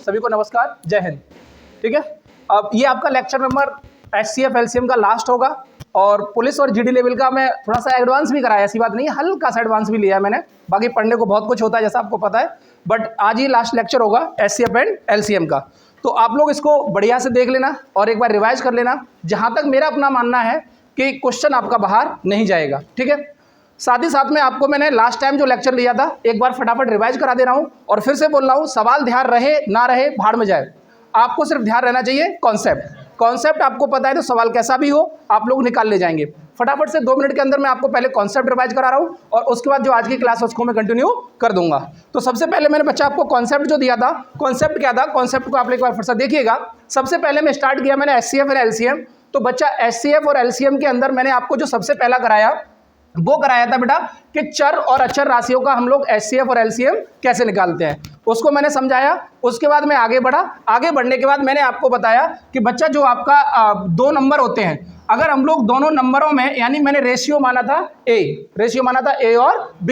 सभी को नमस्कार, जय हिंद। ठीक है, अब ये आपका लेक्चर नंबर HCF LCM का लास्ट होगा और पुलिस और GD लेवल का मैं थोड़ा सा एडवांस भी कराया, ऐसी बात नहीं है, हल्का सा एडवांस भी लिया है मैंने। बाकी पढ़ने को बहुत कुछ होता है जैसा आपको पता है, बट आज ही लास्ट लेक्चर होगा HCF एंड LCM का। तो आप लोग इसको बढ़िया से देख लेना और एक बार रिवाइज कर लेना। जहाँ तक मेरा अपना मानना है कि क्वेश्चन आपका बाहर नहीं जाएगा। ठीक है, साथ ही साथ में आपको मैंने लास्ट टाइम जो लेक्चर लिया था एक बार फटाफट रिवाइज करा दे रहा हूँ और फिर से बोल रहा हूँ, सवाल ध्यान रहे ना रहे भाड़ में जाए, आपको सिर्फ ध्यान रहना चाहिए कॉन्सेप्ट आपको पता है तो सवाल कैसा भी हो आप लोग निकाल ले जाएंगे। फटाफट से 2 मिनट के अंदर मैं आपको पहले कॉन्सेप्ट रिवाइज करा रहा हूँ और उसके बाद जो आज की क्लास है उसको मैं कंटिन्यू कर दूंगा। तो सबसे पहले मैंने बच्चा आपको कॉन्सेप्ट जो दिया था, कॉन्सेप्ट क्या था, कॉन्सेप्ट को आप एक बार फिर से देखिएगा। सबसे पहले मैं स्टार्ट किया मैंने HCF और LCM। तो बच्चा HCF और LCM के अंदर मैंने आपको जो सबसे पहला कराया वो कराया था बेटा कि चर और अचर राशियों का हम लोग HCF और LCM कैसे निकालते हैं, उसको मैंने समझाया। उसके बाद मैं आगे बढ़ा, आगे बढ़ने के बाद मैंने आपको बताया कि बच्चा जो आपका 2 नंबर होते हैं, अगर हम लोग दोनों नंबरों में, यानी मैंने रेशियो माना था A और B,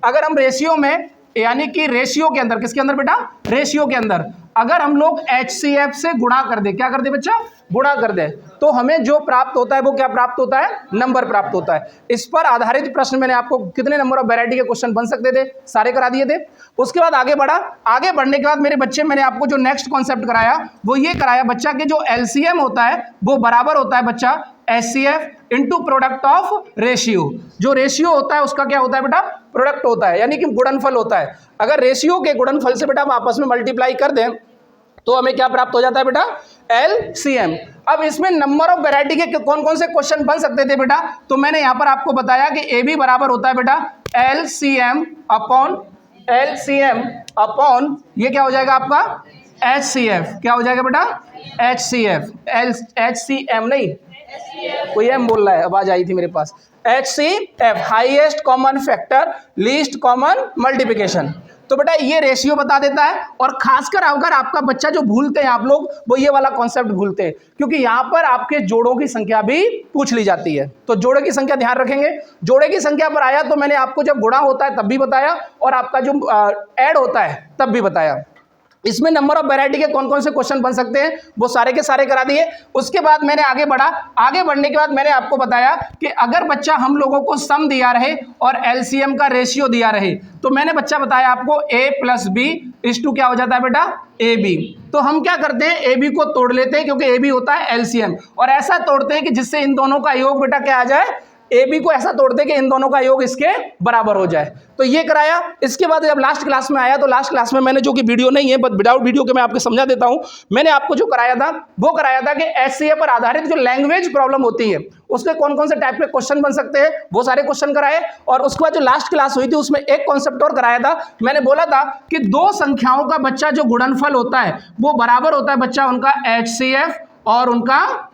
अगर हम रेशियो में यानी कि रेशियो के अंदर, किसके अंदर बेटा, रेशियो के अंदर अगर हम लोग HCF से गुणा कर दे, क्या कर दे बच्चा, गुणा कर दे, तो हमें जो प्राप्त होता है वो क्या प्राप्त होता है, नंबर प्राप्त होता है। इस पर आधारित प्रश्न मैंने आपको कितने नंबर ऑफ वैरायटी के क्वेश्चन बन सकते थे सारे करा दिए थे। उसके बाद आगे बढ़ा, आगे बढ़ने के बाद मेरे बच्चे मैंने आपको जो नेक्स्ट कॉन्सेप्ट कराया वो ये कराया बच्चा कि जो LCM होता है वो बराबर होता है बच्चा HCF into product of ratio. जो रेशियो होता है उसका क्या होता है बेटा, प्रोडक्ट होता है, यानी कि गुणनफल होता है। अगर रेशियो के गुणनफल से बेटा हम आपस में मल्टीप्लाई कर दें तो हमें क्या प्राप्त हो जाता है बेटा, LCM। अब इसमें नंबर ऑफ वैरायटी के कौन कौन से क्वेश्चन बन सकते थे बेटा, तो मैंने यहां पर आपको बताया कि AB बराबर होता है बेटा LCM अपॉन ये क्या हो जाएगा आपका HCF। क्या हो जाएगा बेटा, HCM नहीं, कोई M बोल रहा है, आवाज आई थी मेरे पास। HCF highest common factor least common multiplication. तो बेटा ये रेशियो बता देता है। और खासकर अगर आपका बच्चा जो भूलते हैं आप लोग, वो ये वाला कॉन्सेप्ट भूलते हैं, क्योंकि यहां पर आपके जोड़ों की संख्या भी पूछ ली जाती है। तो जोड़े की संख्या ध्यान रखेंगे। जोड़े की संख्या पर आया तो मैंने आपको जब गुणा होता है तब भी बताया और आपका जो ऐड होता है तब भी बताया। इसमें नंबर ऑफ वैरायटी के कौन कौन से क्वेश्चन बन सकते हैं वो सारे के सारे करा दिए। उसके बाद मैंने आगे बढ़ा, आगे बढ़ने के बाद मैंने आपको बताया कि अगर बच्चा हम लोगों को सम दिया रहे और LCM का रेशियो दिया रहे तो मैंने बच्चा बताया आपको A + B = क्या हो जाता है बेटा, AB। तो हम क्या करते हैं, AB को तोड़ लेते हैं क्योंकि AB होता है LCM, और ऐसा तोड़ते हैं कि जिससे इन दोनों का योग बेटा क्या आ जाए, AB को ऐसा तोड़ते कि इन दोनों का योग इसके बराबर हो जाए। तो ये कराया। इसके बाद जब लास्ट क्लास में आया तो लास्ट क्लास में मैंने, जो कि वीडियो नहीं है बट विदाउट वीडियो के मैं आपको समझा देता हूं, मैंने आपको जो कराया था वो कराया था कि HCF पर आधारित जो लैंग्वेज प्रॉब्लम होती है उसके कौन कौन से टाइप के क्वेश्चन बन सकते हैं वो सारे क्वेश्चन कराए। और उसके बाद जो लास्ट क्लास हुई थी उसमें एक कॉन्सेप्ट और कराया था। मैंने बोला था कि 2 संख्याओं का बच्चा जो गुणनफल होता है वो बराबर होता है बच्चा उनका HCF और उनका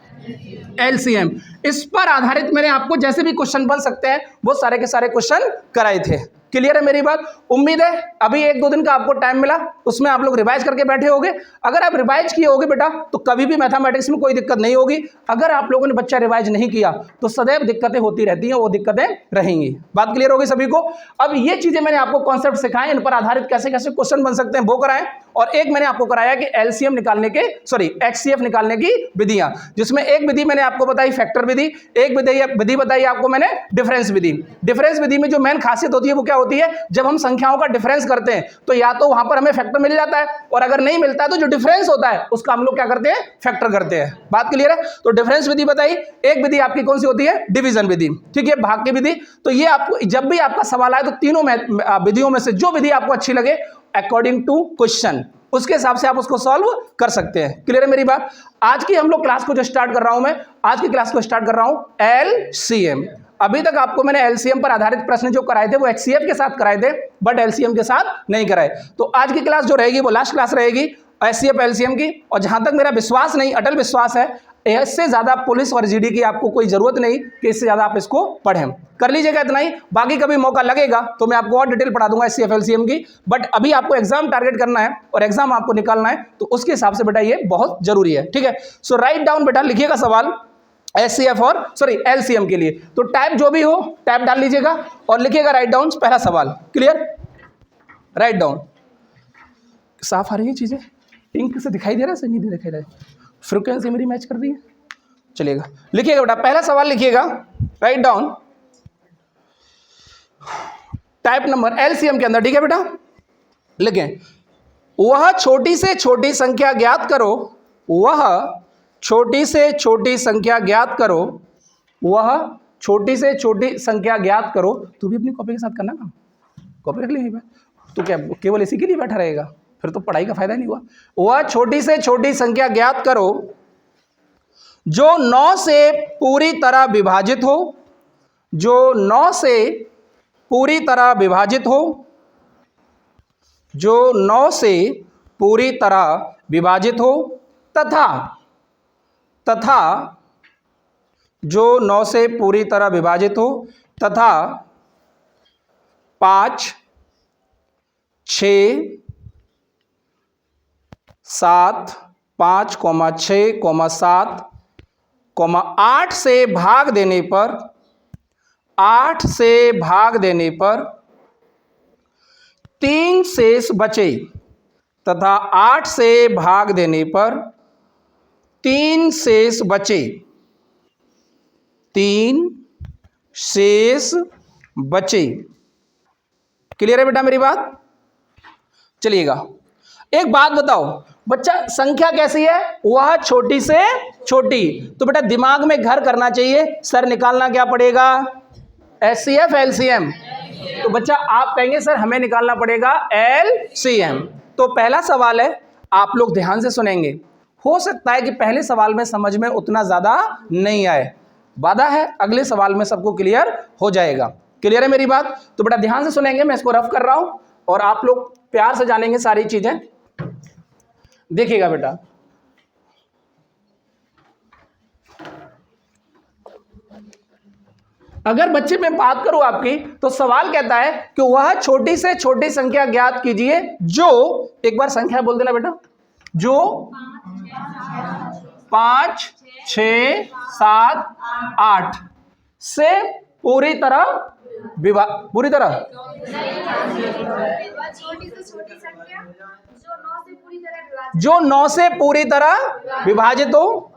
LCM। इस पर आधारित मैंने आपको जैसे भी क्वेश्चन बन सकते हैं वो सारे के सारे क्वेश्चन कराए थे। क्लियर है मेरी बात? उम्मीद है अभी 1-2 दिन का आपको टाइम मिला, उसमें आप लोग रिवाइज करके बैठे होगे। अगर आप रिवाइज किए होगे बेटा तो कभी भी मैथमेटिक्स में कोई दिक्कत नहीं होगी। अगर आप लोगों ने बच्चा रिवाइज नहीं किया तो सदैव दिक्कतें होती रहती हैं, वो दिक्कतें रहेंगी। बात क्लियर होगी सभी को? अब ये चीजें मैंने आपको कॉन्सेप्ट सिखाए, इन पर आधारित कैसे कैसे क्वेश्चन बन सकते हैं वो कराएं। और एक मैंने आपको कराया कि LCM निकालने के, HCF निकालने की विधियां, जिसमें एक विधि मैंने आपको बताई फैक्टर विधि, एक विधि बताई आपको मैंने डिफरेंस विधि। डिफरेंस विधि में जो मेन खासियत होती है वो क्या होती है, जब हम संख्याओं का डिफरेंस करते हैं तो या तो वहां पर हमें फैक्टर मिल जाता है, और अगर नहीं मिलता है तो जो डिफरेंस होता है उसका हम लोग क्या करते हैं, फैक्टर करते हैं। बात क्लियर है? तो डिफरेंस विधि बताई। एक विधि आपकी कौन सी होती है, डिवीजन विधि। ठीक है, भाग की विधि। तो ये आपको जब भी आपका सवाल आए तो तीनों विधियों में से जो विधि आपको अच्छी लगे अकॉर्डिंग टू क्वेश्चन, उसके हिसाब से आप उसको सॉल्व कर सकते हैं। क्लियर है मेरी बात? आज की हम लोग क्लास को जो स्टार्ट कर रहा हूं, मैं आज की क्लास को स्टार्ट कर रहा हूं LCM। अभी तक आपको मैंने LCM पर आधारित प्रश्न जो कराए थे वो HCF के साथ कराए थे, बट LCM के साथ नहीं कराए। तो आज की क्लास जो रहेगी वो लास्ट क्लास रहेगी HCF LCM की। और जहां तक मेरा विश्वास नहीं, अटल विश्वास है, इससे ज्यादा पुलिस और GD की आपको कोई जरूरत नहीं कि इससे ज्यादा आप इसको पढ़ें। कर लीजिएगा इतना ही, बाकी कभी मौका लगेगा तो मैं आपको और डिटेल पढ़ा दूंगा HCF LCM की। बट अभी आपको एग्जाम टारगेट करना है और एग्जाम आपको निकालना है, तो उसके हिसाब से बेटा ये बहुत जरूरी है। ठीक है, सो राइट डाउन बेटा, लिखिएगा सवाल HCF और LCM के लिए। तो टाइप जो भी हो टाइप डाल लीजिएगा और लिखिएगा राइट डाउन पहला सवाल। क्लियर? Write down. साफ आ रही है चीजें? इंक से दिखाई दे रहा है, सही नहीं दिखाई दे रहा है, फ्रीक्वेंसी मेरी मैच कर रही है। चलिएगा, लिखिएगा बेटा, पहला सवाल लिखिएगा, write down type number LCM के अंदर, ठीक है बेटा। लिखें, वह छोटी से छोटी संख्या ज्ञात करो, वह छोटी से छोटी संख्या ज्ञात करो, वह छोटी से छोटी संख्या ज्ञात करो। तू भी अपनी कॉपी के साथ करना ना, कॉपी रख लेंगे, तो क्या केवल इसी के लिए बैठा रहेगा, फिर तो पढ़ाई का फायदा नहीं हुआ। वह छोटी से छोटी संख्या ज्ञात करो जो 9 से पूरी तरह विभाजित हो, जो 9 से पूरी तरह विभाजित हो, जो 9 से पूरी तरह विभाजित हो, तथा जो 9 से पूरी तरह विभाजित हो, तथा 5, 6, 7, 5, 6, 7, 8 से भाग देने पर, 8 से भाग देने पर 3 शेष बचे, तथा 8 से भाग देने पर 3 शेष बचे, 3 शेष बचे। क्लियर है बेटा मेरी बात? चलिएगा, एक बात बताओ बच्चा, संख्या कैसी है? वह छोटी से छोटी, तो बेटा दिमाग में घर करना चाहिए, सर निकालना क्या पड़ेगा? HCF LCM. तो बच्चा आप कहेंगे सर हमें निकालना पड़ेगा एलसीएम। तो पहला सवाल है, आप लोग ध्यान से सुनेंगे, हो सकता है कि पहले सवाल में समझ में उतना ज़्यादा नहीं आए, वादा है अगले सवाल में सबको क्लियर हो जाएगा। क्लियर है मेरी बात? तो बेटा ध्यान से सुनेंगे, मैं इसको रफ कर रहा हूँ और आप लोग प्यार से जानेंगे सारी चीज़ें। देखिएगा बेटा, अगर बच्चे में बात करूं आपकी, तो सवाल कहता है कि वह छोटी से छोटी संख्या ज्ञात कीजिए जो, एक बार संख्या बोल देना बेटा, जो 5, 6, 7, 8 से पूरी तरह पूरी तरह जो 9 से पूरी तरह विभाजित हो,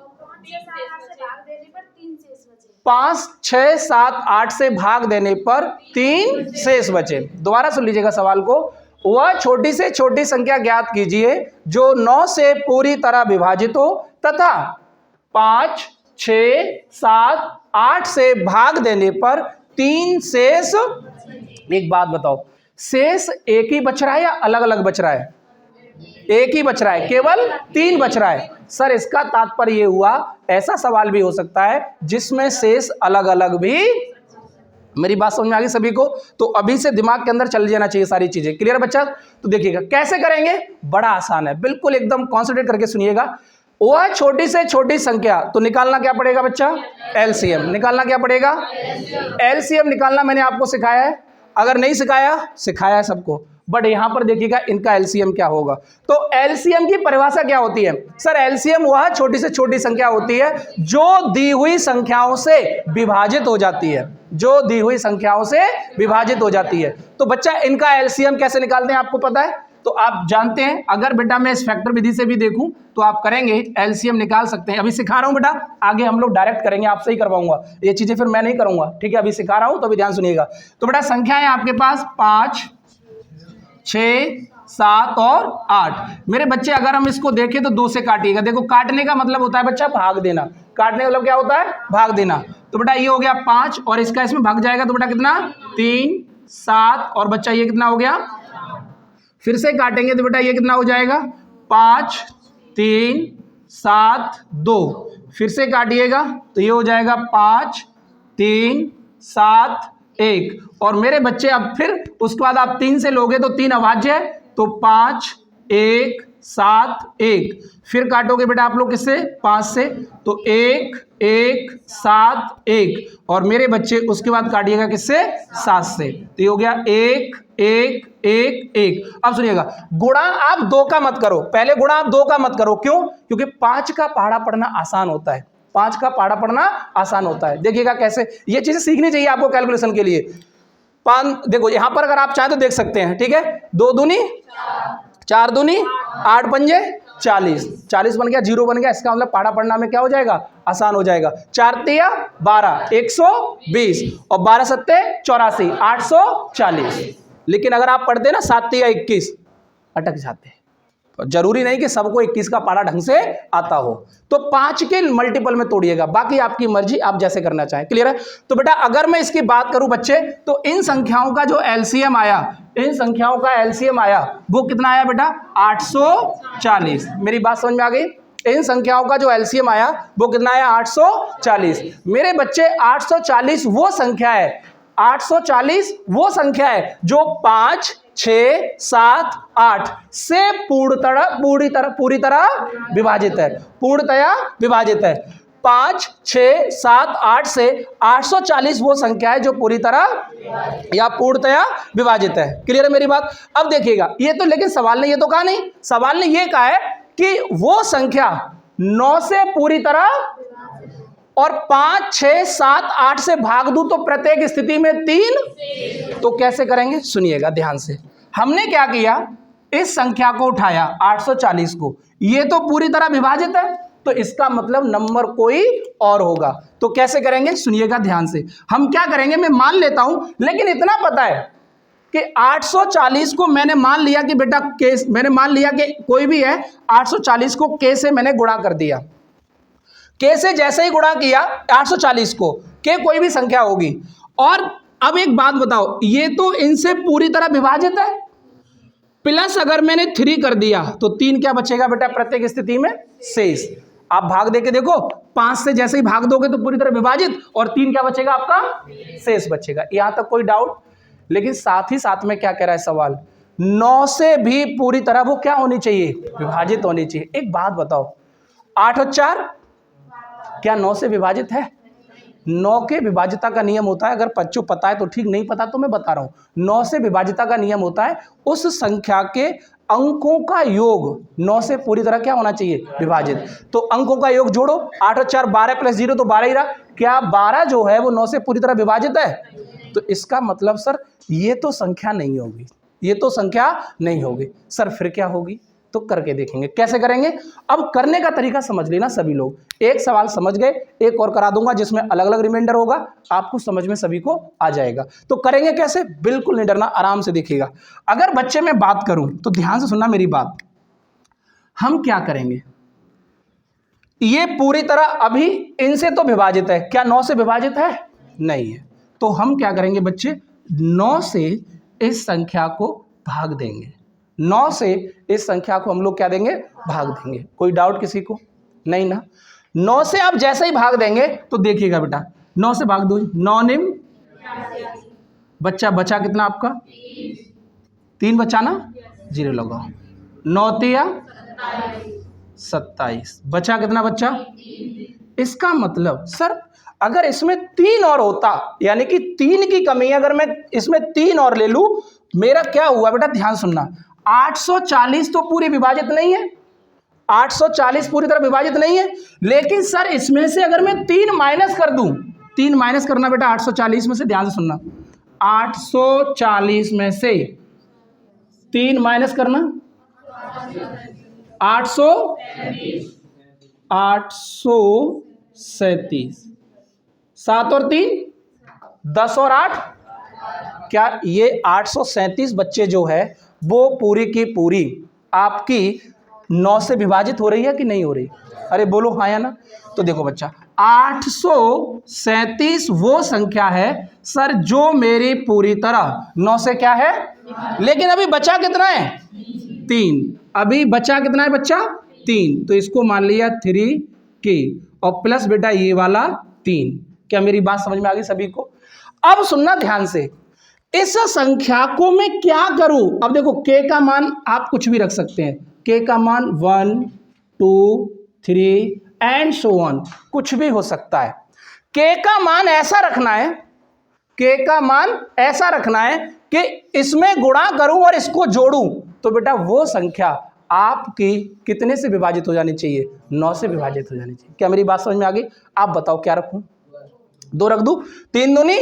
5, 6, 7, 8 से भाग देने पर 3 शेष बचे। दोबारा सुन लीजिएगा सवाल को, वह छोटी से छोटी संख्या ज्ञात कीजिए जो 9 से पूरी तरह विभाजित हो, तथा 5, 6, 7, 8 से भाग देने पर 3 शेष। एक बात बताओ, शेष एक ही बच रहा है या अलग अलग बच रहा है? एक ही बच रहा है, केवल 3 बच रहा है। सर इसका तात्पर्य ये हुआ, ऐसा सवाल भी हो सकता है जिसमें शेष अलग अलग भी। मेरी बात समझ में आ गई सभी को? तो अभी से दिमाग के अंदर चल जाना चाहिए सारी चीजें। क्लियर बच्चा? तो देखिएगा कैसे करेंगे, बड़ा आसान है, बिल्कुल एकदम कॉन्सेंट्रेट करके सुनिएगा। वह छोटी से छोटी संख्या, तो निकालना क्या पड़ेगा बच्चा? एलसीएम। निकालना क्या पड़ेगा? एलसीएम निकालना मैंने आपको सिखाया है, अगर नहीं सिखाया, सिखाया है सबको, बट यहां पर देखिएगा इनका एलसीएम क्या होगा। तो एलसीएम की परिभाषा क्या होती है? सर एलसीएम वह छोटी से छोटी संख्या होती है जो दी हुई संख्याओं से विभाजित हो जाती है, जो दी हुई संख्याओं से विभाजित हो जाती है। तो बच्चा इनका एलसीएम कैसे निकालते हैं आपको पता है? तो आप जानते हैं, अगर बेटा मैं इस फैक्टर विधि से भी देखूं तो आप करेंगे, एलसीएम निकाल सकते हैं। अभी सिखा रहा हूं बेटा, आगे हम लोग डायरेक्ट करेंगे, आपसे ही करवाऊंगा ये चीजें, फिर मैं नहीं करूंगा, ठीक है? अभी सिखा रहा हूं तो अभी ध्यान सुनिएगा। तो बेटा संख्या है आपके पास 5, 6, 7 और 8। मेरे बच्चे अगर हम इसको देखें तो 2 से काटिएगा। देखो काटने का मतलब होता है बच्चा भाग देना, काटने का मतलब क्या होता है? भाग देना। तो बेटा ये हो गया 5 और इसका इसमें भाग जाएगा, तो बेटा कितना? 3, 7 और बच्चा ये कितना हो गया? फिर से काटेंगे तो बेटा ये कितना हो जाएगा? 5, 3, 7, 2। फिर से काटिएगा तो ये हो जाएगा 5, 3, 7, 1। और मेरे बच्चे अब फिर उसके बाद आप 3 से लोगे तो 3 अभाज्य है, तो 5, 1, 7, 1। फिर काटोगे बेटा आप लोग किससे? 5 से, तो 1, 1, 7, 1। और मेरे बच्चे उसके बाद काटिएगा किससे? 7 से, तो ये हो गया 1, 1, 1, 1। अब सुनिएगा, गुणा आप 2 का मत करो, पहले गुणा आप 2 का मत करो। क्यों? क्योंकि 5 का पहाड़ा पढ़ना आसान होता है, 5 का पहाड़ा पढ़ना आसान होता है। देखिएगा कैसे, ये चीजें सीखनी चाहिए आपको कैलकुलेशन के लिए। 5 देखो यहां पर अगर आप चाहें तो देख सकते हैं, ठीक है? 2 दूनी 4 दूनी 8 पंजे 40, 40 बन गया, 0 बन गया, इसका मतलब पहाड़ा पढ़ना में क्या हो जाएगा, आसान हो जाएगा। 4 तिया 12, 120 और 12 सत्ते 84, 840। लेकिन अगर आप पढ़ते ना 7 तिया 21, अटक जाते। जरूरी नहीं कि सबको 21 का पहाड़ा ढंग से आता हो, तो 5 के मल्टीपल में तोड़िएगा, बाकी आपकी मर्जी, आप जैसे करना चाहें। क्लियर है? तो बेटा अगर मैं इसकी बात करूं बच्चे, तो इन संख्याओं का जो एलसीएम आया, इन संख्याओं का एलसीएम आया वो कितना आया बेटा, 840। मेरी बात समझ में आ गई? इन संख्याओं का जो एलसीएम आया वो कितना आया, 840। मेरे बच्चे 840 वो संख्या है, 840 वो संख्या है जो 5, 6, 7, 8 से पूरी तरह विभाजित है, पूर्णतया विभाजित है। 5, 6, 7, 8 से 840 वो संख्या है जो पूरी तरह या पूर्णतया विभाजित है। क्लियर है मेरी बात? अब देखिएगा, ये तो लेकिन सवाल ने ये तो कहा नहीं, सवाल ने ये कहा है कि वो संख्या 9 से पूरी तरह और 5, 6, 7, 8 से भाग दूं तो प्रत्येक स्थिति में 3, तो कैसे करेंगे सुनिएगा ध्यान से। हमने क्या किया, इस संख्या को उठाया 840 को, ये तो पूरी तरह विभाजित है, तो इसका मतलब नंबर कोई और होगा। तो कैसे करेंगे सुनिएगा ध्यान से। हम क्या करेंगे, मैं मान लेता हूं, लेकिन इतना पता है कि 840 को मैंने मान लिया कि बेटा के, मैंने मान लिया कि कोई भी है, 840 को के से मैंने गुणा कर दिया। के से जैसे ही गुणा किया 840 को, के कोई भी संख्या होगी। और अब एक बात बताओ, ये तो इनसे पूरी तरह विभाजित है, प्लस अगर मैंने 3 कर दिया तो 3 क्या बचेगा बेटा प्रत्येक स्थिति में, शेष। आप भाग देके देखो, 5 से जैसे ही भाग दोगे तो पूरी तरह विभाजित, और 3 क्या बचेगा आपका, शेष बचेगा। यहां तक कोई डाउट? लेकिन साथ ही साथ में क्या कह रहा है सवाल, 9 से भी पूरी तरह वो क्या होनी चाहिए, विभाजित होनी चाहिए। एक बात बताओ, 8 और 4 क्या 9 से विभाजित है? 9 के विभाजिता का नियम होता है, अगर बच्चों पता है तो ठीक, नहीं पता तो मैं बता रहा हूं। 9 से विभाजिता का नियम होता है उस संख्या के अंकों का योग 9 से पूरी तरह क्या होना चाहिए, विभाजित। तो अंकों का योग जोड़ो, 8 और 4 12 प्लस 0 तो 12 ही रहा। क्या 12 जो है वो 9 से पूरी तरह विभाजित है? तो इसका मतलब सर ये तो संख्या नहीं होगी, ये तो संख्या नहीं होगी। सर फिर क्या होगी? तो करके देखेंगे। कैसे करेंगे? अब करने का तरीका समझ लेना सभी लोग। एक सवाल समझ गए, एक और करा दूंगा जिसमें अलग अलग रिमाइंडर होगा, आपको समझ में सभी को आ जाएगा। तो करेंगे कैसे, बिल्कुल नहीं डरना, आराम से देखिएगा। अगर बच्चे में बात करूं तो ध्यान से सुनना मेरी बात। हम क्या करेंगे, ये पूरी तरह अभी इनसे तो विभाजित है, क्या 9 से विभाजित है? नहीं है। तो हम क्या करेंगे बच्चे, 9 से इस संख्या को भाग देंगे। 9 से इस संख्या को हम लोग क्या देंगे, भाग देंगे। कोई डाउट किसी को? नहीं ना? 9 से आप जैसे ही भाग देंगे तो देखिएगा बेटा, 9 से भाग दो, 9 निम बच्चा, बचा कितना आपका, 3 बचा ना, 0 लगाओ। 9 तिया 27, बचा कितना बच्चा? इसका मतलब सर अगर इसमें 3 और होता, यानी कि 3 की कमी है, अगर मैं इसमें 3 और ले लूं, मेरा क्या हुआ बेटा, ध्यान सुनना। 840 तो पूरी विभाजित नहीं है, 840 पूरी तरह विभाजित नहीं है, लेकिन सर इसमें से अगर मैं 3 माइनस कर दूं, 3 माइनस करना बेटा 840 में से, ध्यान से सुनना, 840 में से 3 माइनस करना, 837, 7 और 3 10 और 8, क्या ये 837 बच्चे जो है वो पूरी की पूरी आपकी 9 से विभाजित हो रही है कि नहीं हो रही? अरे बोलो हाँ या ना। तो देखो बच्चा, 837 वो संख्या है सर जो मेरी पूरी तरह 9 से क्या है, लेकिन अभी बचा कितना है, 3। अभी बचा कितना है बच्चा, 3। तो इसको मान लिया 3k और प्लस बेटा ये वाला 3। क्या मेरी बात समझ में आ गई सभी को? अब सुनना ध्यान से, इस संख्या को मैं क्या करूं। अब देखो k का मान आप कुछ भी रख सकते हैं, k का मान 1 2 3 एंड सो ऑन, कुछ भी हो सकता है। k का मान ऐसा रखना है, k का मान ऐसा रखना है कि इसमें गुणा करूं और इसको जोड़ूं, तो बेटा वो संख्या आपकी कितने से विभाजित हो जानी चाहिए, 9 से विभाजित हो जानी चाहिए। क्या मेरी बात समझ में आ गई? आप बताओ क्या रखूं, 2 रख दूं, 3 दूनी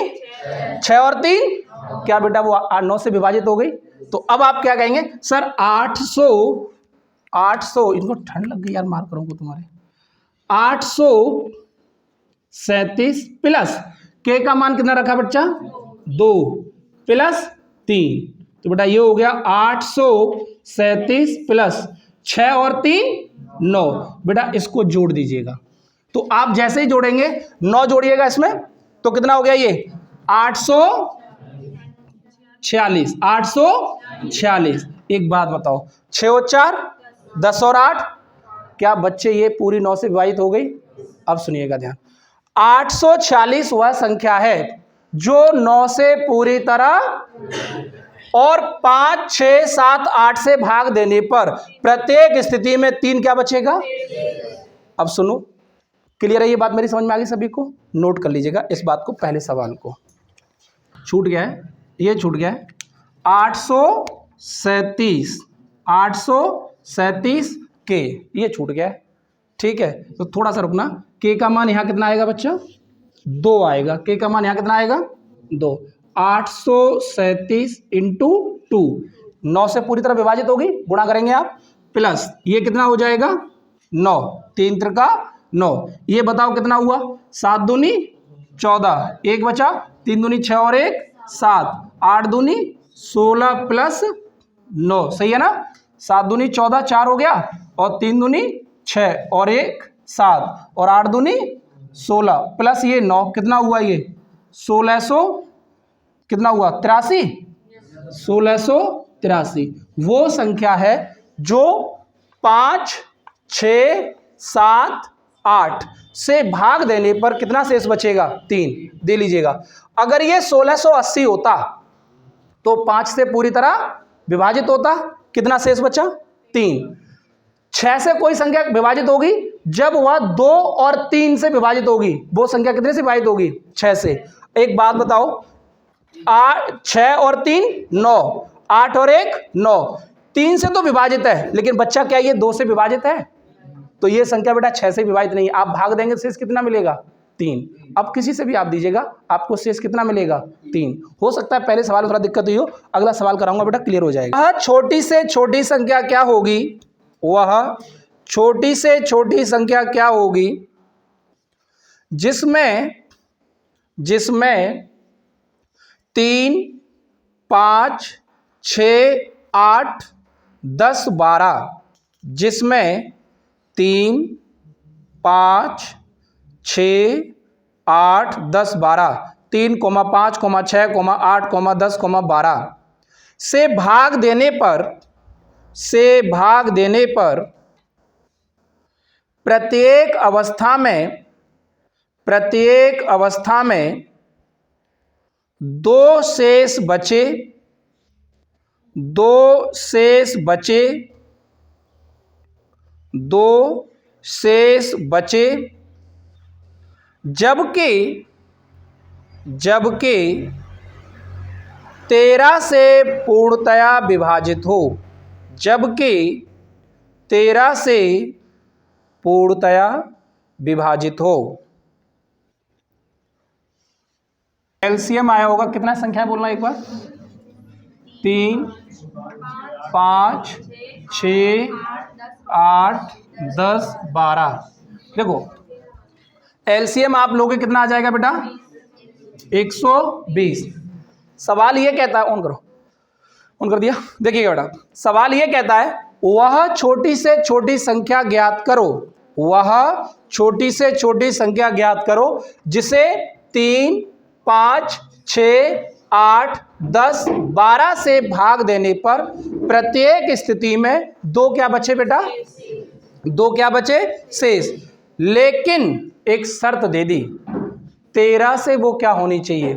6 और 3, क्या बेटा वो 9 से विभाजित हो गई? तो अब आप क्या कहेंगे, सर 800, इनको ठंड लग गई यार, मार करूंगा तुम्हारे। 837 प्लस के का मान कितना रखा बच्चा, 2 प्लस 3, तो बेटा ये हो गया 837 प्लस 6 और 3 9। बेटा इसको जोड़ दीजिएगा, तो आप जैसे ही जोड़ेंगे 9 जोड़िएगा इसमें तो कितना हो गया ये 846। 846। एक बात बताओ, 6 और 4 10 और 8, क्या बच्चे ये पूरी 9 से विभाजित हो गई? अब सुनिएगा ध्यान, 846 वह संख्या है जो 9 से पूरी तरह और 5 6 7 8 से भाग देने पर प्रत्येक स्थिति में 3 क्या बचेगा? अब सुनो, क्लियर है ये बात मेरी समझ में आ गई सभी को? नोट कर लीजिएगा इस बात को, पहले सवाल को। छूट गया है, ये छूट गया है 837 के, ये छूट गया है, ठीक है। तो थोड़ा सा रुकना, के का मान यहाँ कितना आएगा बच्चा? 2 आएगा। के का मान यहाँ कितना आएगा? 2। 837 इंटू 2, 9 से पूरी तरह विभाजित होगी, गुणा करेंगे आप, प्लस ये कितना हो जाएगा? 9, 3 त्रिका 9। ये बताओ कितना हुआ? 7 दूनी 14, एक बचा, 3 दूनी 6 और 1 7, 8 दूनी 16 प्लस 9, सही है ना? 7 दूनी 14, 4 हो गया, और 3 दूनी 6 और 1 7, और 8 दूनी 16 प्लस ये 9, कितना हुआ ये? 1600 कितना हुआ? 83। 1683 वो संख्या है जो 5 6 7 8 से भाग देने पर कितना शेष बचेगा? 3। दे लीजिएगा। अगर ये 1680 होता तो 5 से पूरी तरह विभाजित होता, कितना शेष बचा? 3। 6 से कोई संख्या विभाजित होगी जब वह 2 और 3 से विभाजित होगी, वो संख्या कितने से विभाजित होगी? 6 से। एक बात बताओ, 6 और 3 9, 8 और 1 9, 3 से तो विभाजित है, लेकिन बच्चा क्या ये 2 से विभाजित है? तो ये संख्या बेटा 6 से विभाजित नहीं है। आप भाग देंगे शेष कितना मिलेगा? 3। अब किसी से भी आप दीजिएगा, आपको शेष कितना मिलेगा? 3। हो सकता है पहले सवाल में थोड़ा दिक्कत हुई हो, अगला सवाल कराऊंगा बेटा, क्लियर हो जाएगा। वह छोटी से छोटी संख्या क्या होगी? वह छोटी से छोटी संख्या क्या होगी जिसमें 3 5 6 8 10 12, जिसमें 3 5 6 8 10 12, 3, 5, 6, 8, 10, 12 से भाग देने पर प्रत्येक अवस्था में 2 शेष बचे, जबकि 13 से पूर्णतया विभाजित हो। जबकि 13 से पूर्णतया विभाजित हो। एलसीएम आया होगा, कितना संख्या बोलना एक बार? 3 5 6 8 10 12। देखो एलसीएम आप लोगे कितना आ जाएगा बेटा? 120। सवाल ये कहता है, ऑन करो, ऑन कर दिया। देखिएगा बेटा, सवाल ये कहता है वह छोटी से छोटी संख्या ज्ञात करो, वह छोटी से छोटी संख्या ज्ञात करो जिसे 3 5 6 8 10 12 से भाग देने पर प्रत्येक स्थिति में 2 क्या बचे बेटा? 2 क्या बचे? शेष। लेकिन एक शर्त दे दी, 13 से वो क्या होनी चाहिए?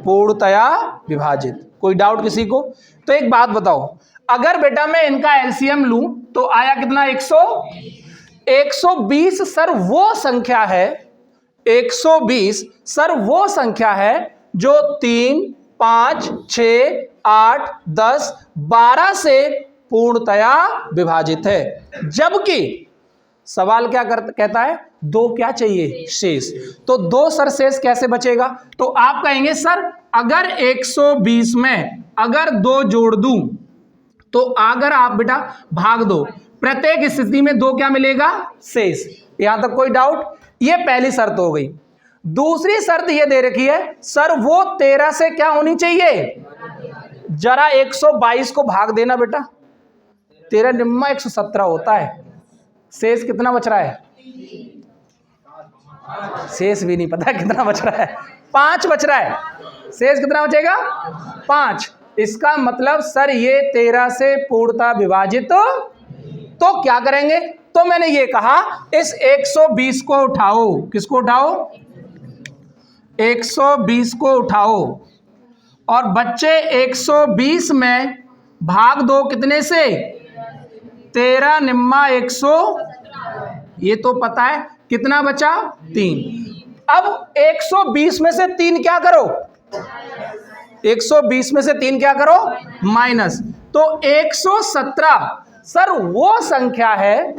पूर्णतया विभाजित। कोई डाउट किसी को? तो एक बात बताओ, अगर बेटा मैं इनका एलसीएम लूं तो आया कितना? 120 सर वो संख्या है, 120 सर वो संख्या है जो 3 5 6 8 10 12 से पूर्णतया विभाजित है। जबकि सवाल क्या कहता है? 2 क्या चाहिए? शेष। तो 2 सर शेष कैसे बचेगा? तो आप कहेंगे सर अगर 120 में अगर 2 जोड़ दूं तो अगर आप बेटा भाग दो प्रत्येक स्थिति में 2 क्या मिलेगा? शेष। यहां तक कोई डाउट? ये पहली शर्त हो गई। दूसरी शर्त ये दे रखी है सर वो 13 से क्या होनी चाहिए? जरा 122 को भाग देना बेटा, 13 निम्मा 117 होता है। शेष कितना बच रहा है? शेष भी नहीं पता कितना बच रहा है, 5 बच रहा है। शेष कितना बचेगा? 5। इसका मतलब सर ये 13 से पूर्णतः विभाजित तो क्या करेंगे? तो मैंने ये कहा इस 120 को उठाओ। किसको उठाओ? 120 को उठाओ और बच्चे 120 में भाग दो कितने से? 13 निम्मा 100, ये तो पता है। कितना बचा? 3। अब 120 में से 3 क्या करो? 120 में से 3 क्या करो? माइनस। तो 117 सर वो संख्या है,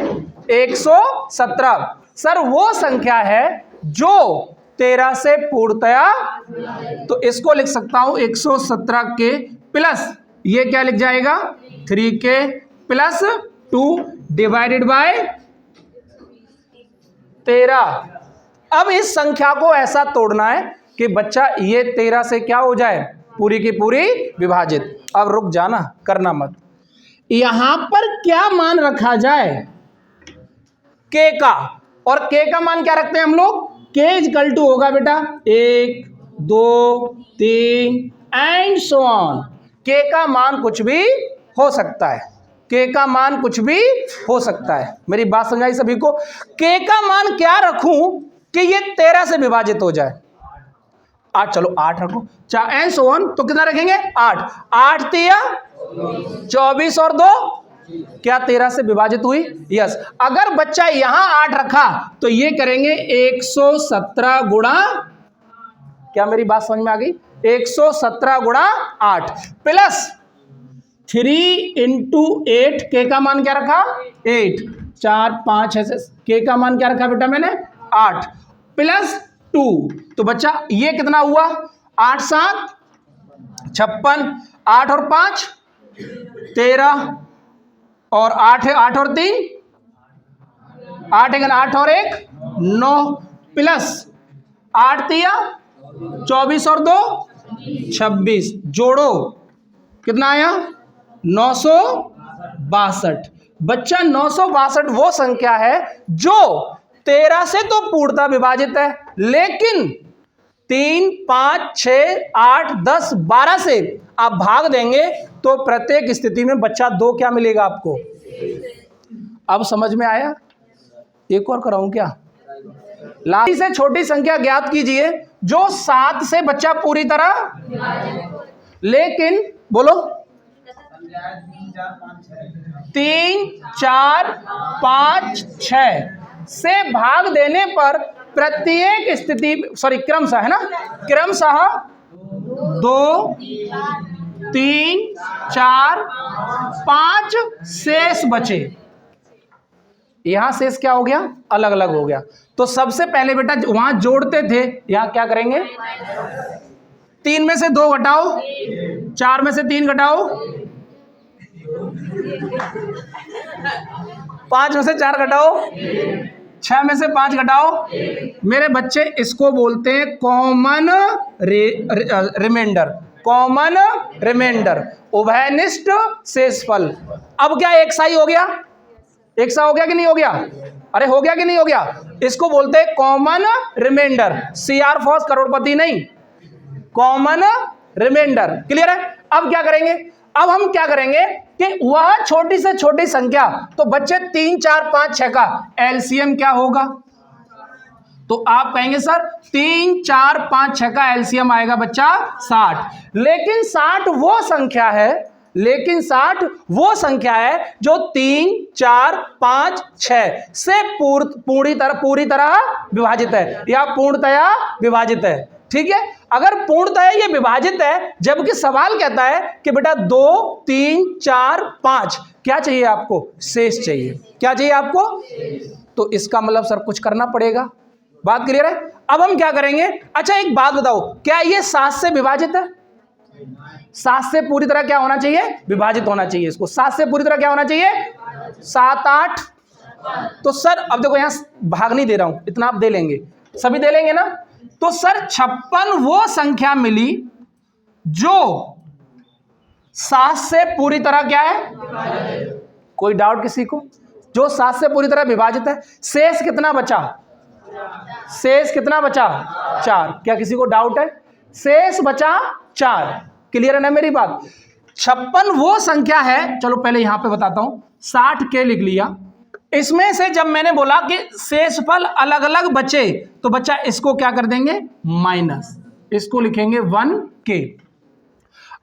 117 सर वो संख्या है जो 13 से पूर्णतया, तो इसको लिख सकता हूं 117 के प्लस ये क्या लिख जाएगा? 3 के प्लस 2 डिवाइडेड बाय 13। अब इस संख्या को ऐसा तोड़ना है कि बच्चा ये 13 से क्या हो जाए? पूरी की पूरी विभाजित। अब रुक जाना, करना मत। यहां पर क्या मान रखा जाए? के का। और के का मान क्या रखते हैं हम लोग? के इक्वल टू होगा बेटा 1 2 3 एंड सो ऑन। के का मान कुछ भी हो सकता है, के का मान कुछ भी हो सकता है। मेरी बात समझाई सभी को? के का मान क्या रखूं कि ये 13 से विभाजित हो जाए? 8, चलो 8 रखो, एंड सो ऑन। तो कितना रखेंगे? 8। 8 तिया 24 और 2 क्या 13 से विभाजित हुई? यस। अगर बच्चा यहां 8 रखा तो ये करेंगे 117 गुणा, क्या मेरी बात समझ में आ गई? 117 गुणा 8 प्लस 3 इंटू 8। के का मान क्या रखा? 8। 4 5 ऐसे। के का मान क्या रखा बेटा मैंने? 8 प्लस 2। तो बच्चा ये कितना हुआ? 8 7 56, 8 और 5 13 और 8 है, 8 और 3 8 है, 8 और 1 9 प्लस 8 तिया 24 और 2 26। जोड़ो कितना आया? 962। बच्चा 962 वो संख्या है जो 13 से तो पूर्णतः विभाजित है, लेकिन 3 5 6 8 10 12 से आप भाग देंगे तो प्रत्येक स्थिति में बच्चा 2 क्या मिलेगा आपको? अब समझ में आया? एक और कराऊं क्या? लास्ट से छोटी संख्या ज्ञात कीजिए जो 7 से बच्चा पूरी तरह, लेकिन बोलो 3 4 5 6 से भाग देने पर प्रत्येक स्थिति, सॉरी क्रमशः है ना, क्रमशः 2 3 4 5 शेष बचे। यहां शेष क्या हो गया? अलग अलग हो गया। तो सबसे पहले बेटा वहां जोड़ते थे, यहां क्या करेंगे? 3 में से 2 घटाओ, 4 में से 3 घटाओ, 5 में से 4 घटाओ, 6 में से 5 घटाओ। मेरे बच्चे इसको बोलते हैं कॉमन रिमाइंडर। कॉमन रिमाइंडर, उभयनिष्ठ शेषफल। अब क्या एक सा ही हो गया? एक सा हो गया कि नहीं हो गया? अरे हो गया कि नहीं हो गया? इसको बोलते हैं कॉमन रिमाइंडर। CR फॉस करोड़पति नहीं, कॉमन रिमाइंडर। क्लियर है? अब क्या करेंगे? अब हम क्या करेंगे कि वह छोटी से छोटी संख्या, तो बच्चे 3 4 5 6 का एलसीएम क्या होगा? तो आप कहेंगे सर 3 4 5 6 का एलसीएम आएगा बच्चा 60। लेकिन 60 वो संख्या है, लेकिन 60 वो संख्या है जो 3 4 5 6 से पूरी तरह विभाजित है या पूर्णतया विभाजित है। ठीक है? अगर पूर्णतः ये विभाजित है, जबकि सवाल कहता है कि बेटा 2 3 4 5 क्या चाहिए आपको? शेष चाहिए। क्या चाहिए आपको? तो इसका मतलब सर कुछ करना पड़ेगा। बात क्लियर है? अब हम क्या करेंगे? अच्छा एक बात बताओ, क्या ये 7 से विभाजित है? 7 से पूरी तरह क्या होना चाहिए, विभाजित होना चाहिए। इसको 7 से पूरी तरह क्या होना चाहिए, 7 8। तो सर अब देखो यहां भाग नहीं दे रहा हूं, इतना आप दे लेंगे, सभी दे लेंगे ना। तो सर 56 वो संख्या मिली जो 7 से पूरी तरह क्या है, कोई डाउट किसी को, जो 7 से पूरी तरह विभाजित है। शेष कितना बचा, शेष कितना बचा, 4। क्या किसी को डाउट है, शेष बचा 4। क्लियर है ना मेरी बात। 56 वो संख्या है, चलो पहले यहां पे बताता हूं, 60 के लिख लिया। इसमें से जब मैंने बोला कि शेषफल अलग अलग बचे, तो बच्चा इसको क्या कर देंगे, माइनस, इसको लिखेंगे 1 के।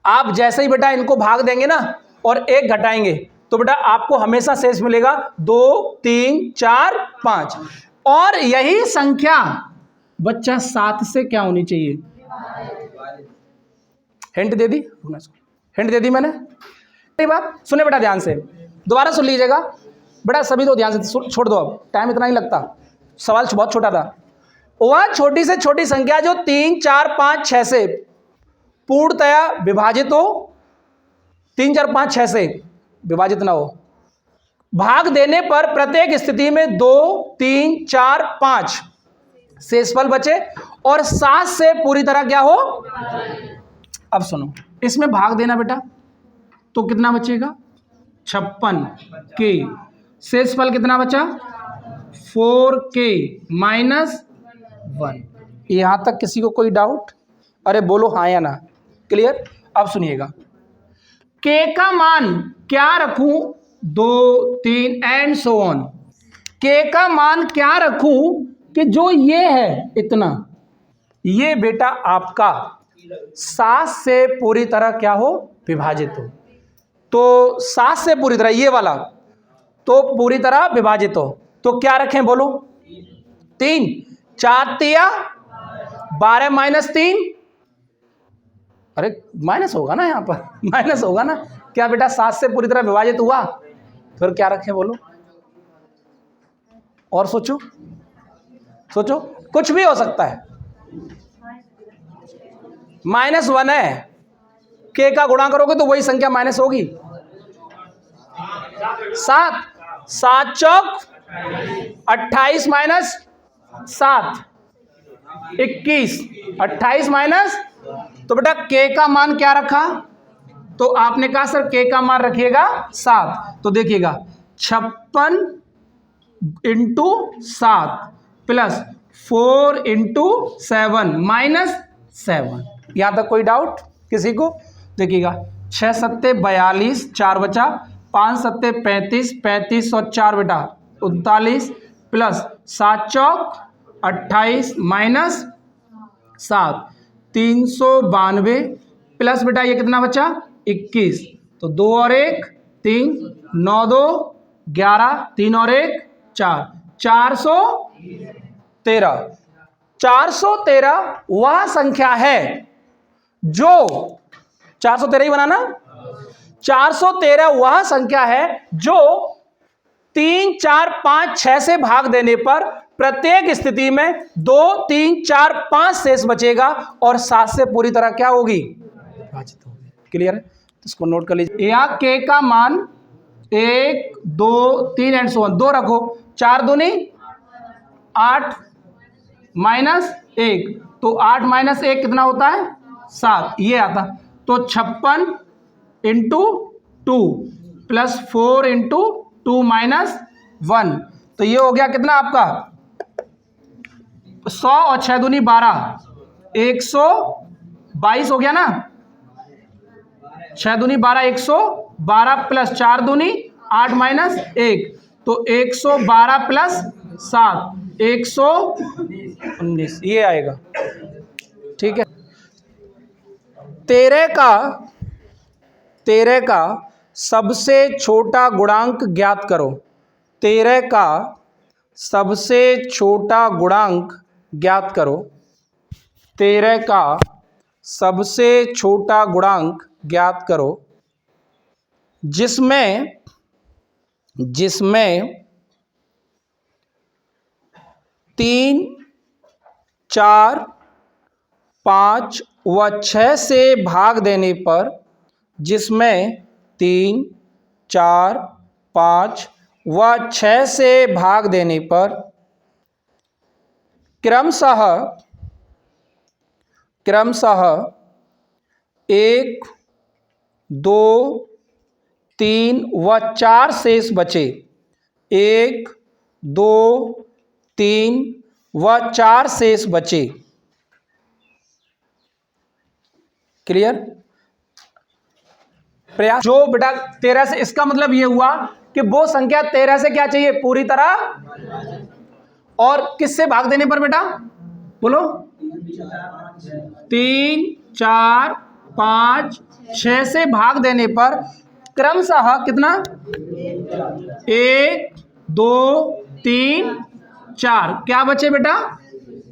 आप जैसे ही बेटा इनको भाग देंगे ना और 1 घटाएंगे, तो बेटा आपको हमेशा शेष मिलेगा 2 3 4 5। और यही संख्या बच्चा 7 से क्या होनी चाहिए, हिंट दे दी, हिंट दे दी मैंने। बात सुने बेटा ध्यान से, दोबारा सुन लीजिएगा बेटा, सभी तो ध्यान से छोड़ दो, अब टाइम इतना ही लगता, सवाल बहुत छोटा था। वह छोटी से छोटी संख्या जो 3 4 5 6 से पूर्णतया विभाजित हो, 3 4 5 6 से विभाजित ना हो, भाग देने पर प्रत्येक स्थिति में 2 3 4 5 शेषफल बचे और 7 से पूरी तरह क्या हो। अब सुनो, इसमें भाग देना बेटा, तो कितना बचेगा, 56 के, शेषफल कितना बचा, 4 के माइनस 1। यहां तक किसी को कोई डाउट, अरे बोलो हाँ या ना, क्लियर। अब सुनिएगा, के का मान क्या रखूं, 2 3 एंड सो ऑन। के का मान क्या रखूं कि जो ये है इतना, ये बेटा आपका 7 से पूरी तरह क्या हो, विभाजित हो। तो 7 से पूरी तरह ये वाला तो पूरी तरह विभाजित हो, तो क्या रखें बोलो, 3 4 तिया 12 माइनस 3, अरे माइनस होगा ना यहाँ पर, माइनस होगा ना। क्या बेटा 7 से पूरी तरह विभाजित हुआ, फिर क्या रखें बोलो, और सोचो सोचो, कुछ भी हो सकता है। -1 है, के का गुणा करोगे तो वही संख्या माइनस होगी। 7 7 चौक 28 माइनस 7 21, 28 माइनस, तो बेटा के का मान क्या रखा, तो आपने कहा सर के का मान रखिएगा 7, तो देखिएगा 56 इंटू 7 प्लस 4 इंटू 7 माइनस 7। यहां तक कोई डाउट किसी को, देखिएगा 6 सत्ते 42, 4 बचा, 5 सत्ते 35, 35 और 4 बेटा 39 प्लस 7 चौक 28 माइनस 7 392 प्लस बेटा ये कितना बचा 21, तो 2 और 1 3, 9 2 11, 3 और 1 4, 413। 413 वह संख्या है जो 413 ही बनाना, 413 वह संख्या है जो 3 4 5 6 से भाग देने पर प्रत्येक स्थिति में 2 3 4 5 शेष बचेगा और 7 से पूरी तरह क्या होगी, विभाजित होगी। क्लियर है, तो इसको नोट कर लीजिए। या के का मान 1 2 3 एंड सो ऑन, 2 रखो, 4 दूनी 8 माइनस 1, तो 8 माइनस 1 कितना होता है 7, ये आता, तो 56 इंटू 2 प्लस 4 इंटू 2 माइनस 1, तो ये हो गया कितना आपका 100 और 6 दूनी 12, 122 हो गया ना, 6 दूनी 12 112 प्लस 4 दूनी 8 माइनस 1, तो 112 प्लस 7 119, ये आएगा। ठीक है, 13 का सबसे छोटा गुणांक ज्ञात करो। 13 का सबसे छोटा गुणांक ज्ञात करो। 13 का सबसे छोटा गुणांक ज्ञात करो जिसमें 3 4 5 व 6 से भाग देने पर, जिसमें 3, 4, 5 व 6 से भाग देने पर क्रमशः 1, 2, 3 व 4 शेष बचे। 1, 2, 3 व 4 शेष बचे। क्लियर? प्रयास जो बेटा 13 से, इसका मतलब ये हुआ कि वो संख्या 13 से क्या चाहिए, पूरी तरह, और किससे भाग देने पर बेटा बोलो, 3, 4, 5, 6 से भाग देने पर क्रमशः कितना, 1, 2, 3, 4 क्या बचे बेटा,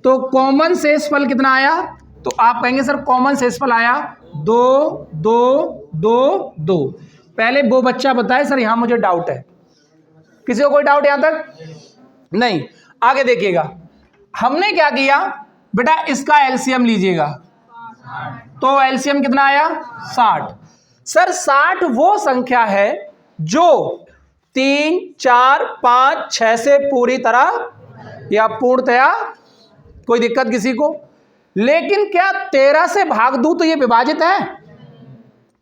तो कॉमन शेषफल कितना आया, तो आप कहेंगे सर कॉमन शेषफल आया 2, 2, 2, 2। पहले वो बच्चा बताए सर यहां मुझे डाउट है, किसी को कोई डाउट यहां तक नहीं? आगे देखिएगा, हमने क्या किया बेटा, इसका एलसीएम लीजिएगा, तो एलसीएम कितना आया 60। सर 60 वो संख्या है जो 3, 4, 5, 6 से पूरी तरह या पूर्णतया, कोई दिक्कत किसी को? लेकिन क्या 13 से भाग दूं तो ये विभाजित है,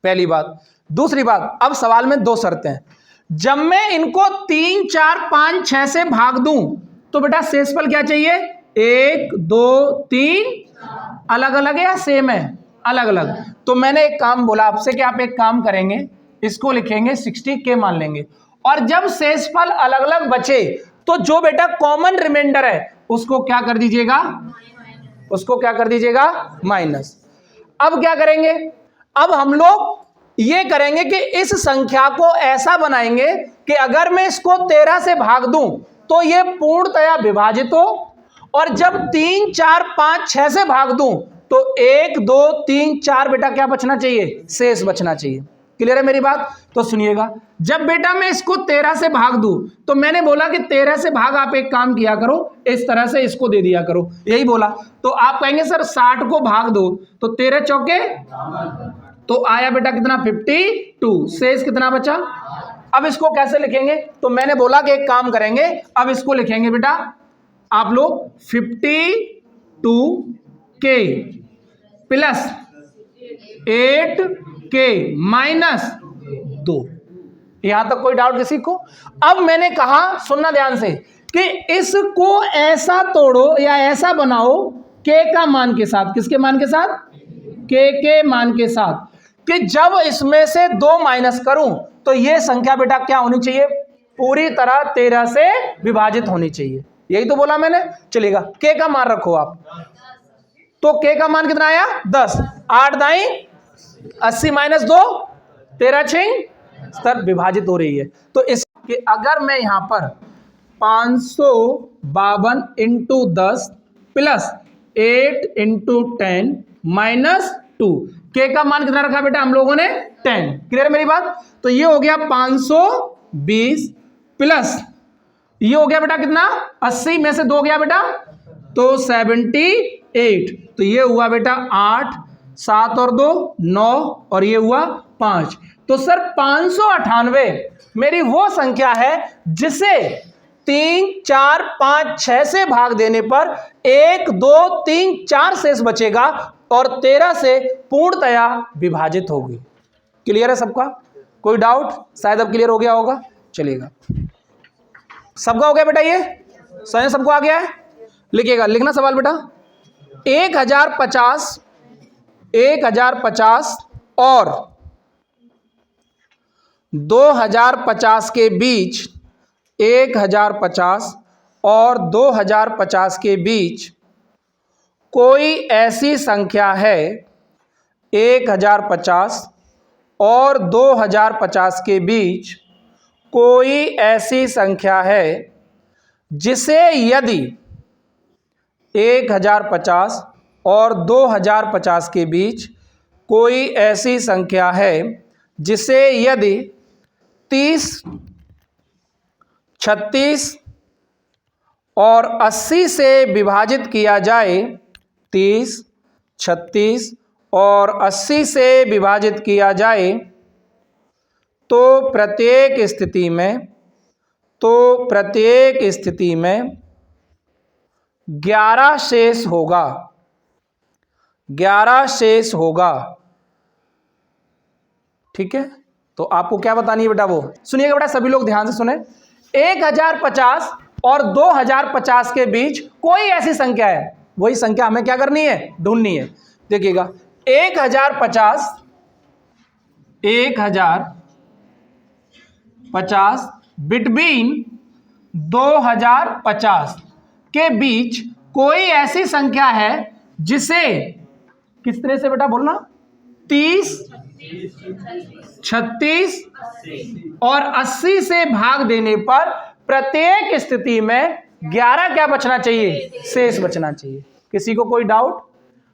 पहली बात। दूसरी बात, अब सवाल में 2 शर्तें हैं। जब मैं इनको 3, 4, 5, 6 से भाग दूं तो बेटा शेषफल क्या चाहिए, 1, 2, 3 अलग अलग है या सेम है, अलग अलग। तो मैंने एक काम बोला आपसे कि आप एक काम करेंगे, इसको लिखेंगे 60 के मान लेंगे, और जब शेषफल अलग अलग बचे तो जो बेटा कॉमन रिमाइंडर है उसको क्या कर दीजिएगा, उसको क्या कर दीजिएगा, माइनस। अब क्या करेंगे, अब हम लोग ये करेंगे कि इस संख्या को ऐसा बनाएंगे कि अगर मैं इसको 13 से भाग दूं तो ये पूर्णतया विभाजित हो, और जब 3, 4, 5, 6 से भाग दूं तो 1, 2, 3, 4 बेटा क्या बचना चाहिए, शेष बचना चाहिए। क्लियर है मेरी बात? तो सुनिएगा, जब बेटा मैं इसको 13 से भाग दूं तो मैंने बोला कि 13 से भाग आप एक काम किया करो, इस तरह से इसको दे दिया करो, यही बोला। तो आप कहेंगे सर 60 को भाग दो, तो 13 चौके, तो आया बेटा कितना, 52, शेष कितना बचा। अब इसको कैसे लिखेंगे, तो मैंने बोला कि एक काम करेंगे, अब इसको लिखेंगे बेटा आप लोग 52k प्लस 8k माइनस 2। यहां तक कोई डाउट किसी को? अब मैंने कहा, सुनना ध्यान से, कि इसको ऐसा तोड़ो या ऐसा बनाओ k का मान के साथ, किसके मान के साथ, k के मान के साथ, कि जब इसमें से 2 माइनस करूं तो यह संख्या बेटा क्या होनी चाहिए, पूरी तरह 13 से विभाजित होनी चाहिए। यही तो बोला मैंने। चलेगा, k का मान रखो आप, तो k का मान कितना आया 10, 8 दाई 80 माइनस 2 13 6 सर विभाजित हो रही है। तो इसके अगर मैं यहां पर 552 into 10 plus 8 into 10 minus 2, k का मान कितना रखा बेटा हम लोगों ने 10। क्लियर मेरी बात? तो ये हो गया 520 प्लस ये हो गया बेटा कितना, 80 में से 2 गया बेटा तो 78, तो ये हुआ बेटा 8, 7 और 2 9, और ये हुआ 5। तो सर 598 मेरी वो संख्या है जिसे 3, 4, 5, 6 से भाग देने पर 1, 2, 3, 4 शेष बचेगा और 13 से पूर्णतया विभाजित होगी। क्लियर है सबका? कोई डाउट? शायद अब क्लियर हो गया होगा। चलिएगा, सबका हो गया बेटा, ये सही सबको आ गया है? लिखिएगा, लिखना सवाल बेटा। 1050 और 2050 के बीच, 1050 और 2050 के बीच कोई ऐसी संख्या है, 1050 और 2050 के बीच कोई ऐसी संख्या है जिसे यदि 1050 और 2050 के बीच कोई ऐसी संख्या है जिसे यदि 30, 36 और 80 से विभाजित किया जाए, 30, 36 और 80 से विभाजित किया जाए तो प्रत्येक स्थिति में 11 शेष होगा। 11 शेष होगा। ठीक है, तो आपको क्या बतानी है बेटा, वो सुनिएगा बेटा, सभी लोग ध्यान से सुने। 1050 और 2050 के बीच कोई ऐसी संख्या है, वही संख्या हमें क्या करनी है, ढूंढनी है। देखिएगा 1050 बिटवीन 2050 के बीच कोई ऐसी संख्या है जिसे किस तरह से बेटा बोलना, 30, 36 और 80 से भाग देने पर प्रत्येक स्थिति में 11 क्या बचना चाहिए, शेष बचना चाहिए। किसी को कोई डाउट?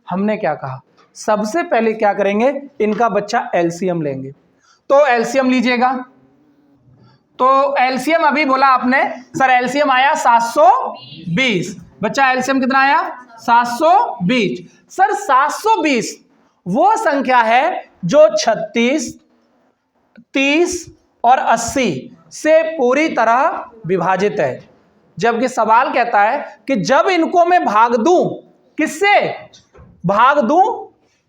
हमने क्या कहा, सबसे पहले क्या करेंगे, इनका बच्चा एलसीएम लेंगे। तो एलसीएम लीजिएगा। तो एलसीएम अभी बोला आपने सर, एलसीएम आया 720। बच्चा एलसीएम कितना आया, 720। सर 720 वो संख्या है जो 36, 30 और 80 से पूरी तरह विभाजित है। जबकि सवाल कहता है कि जब इनको मैं भाग दूं, किससे भाग दूं,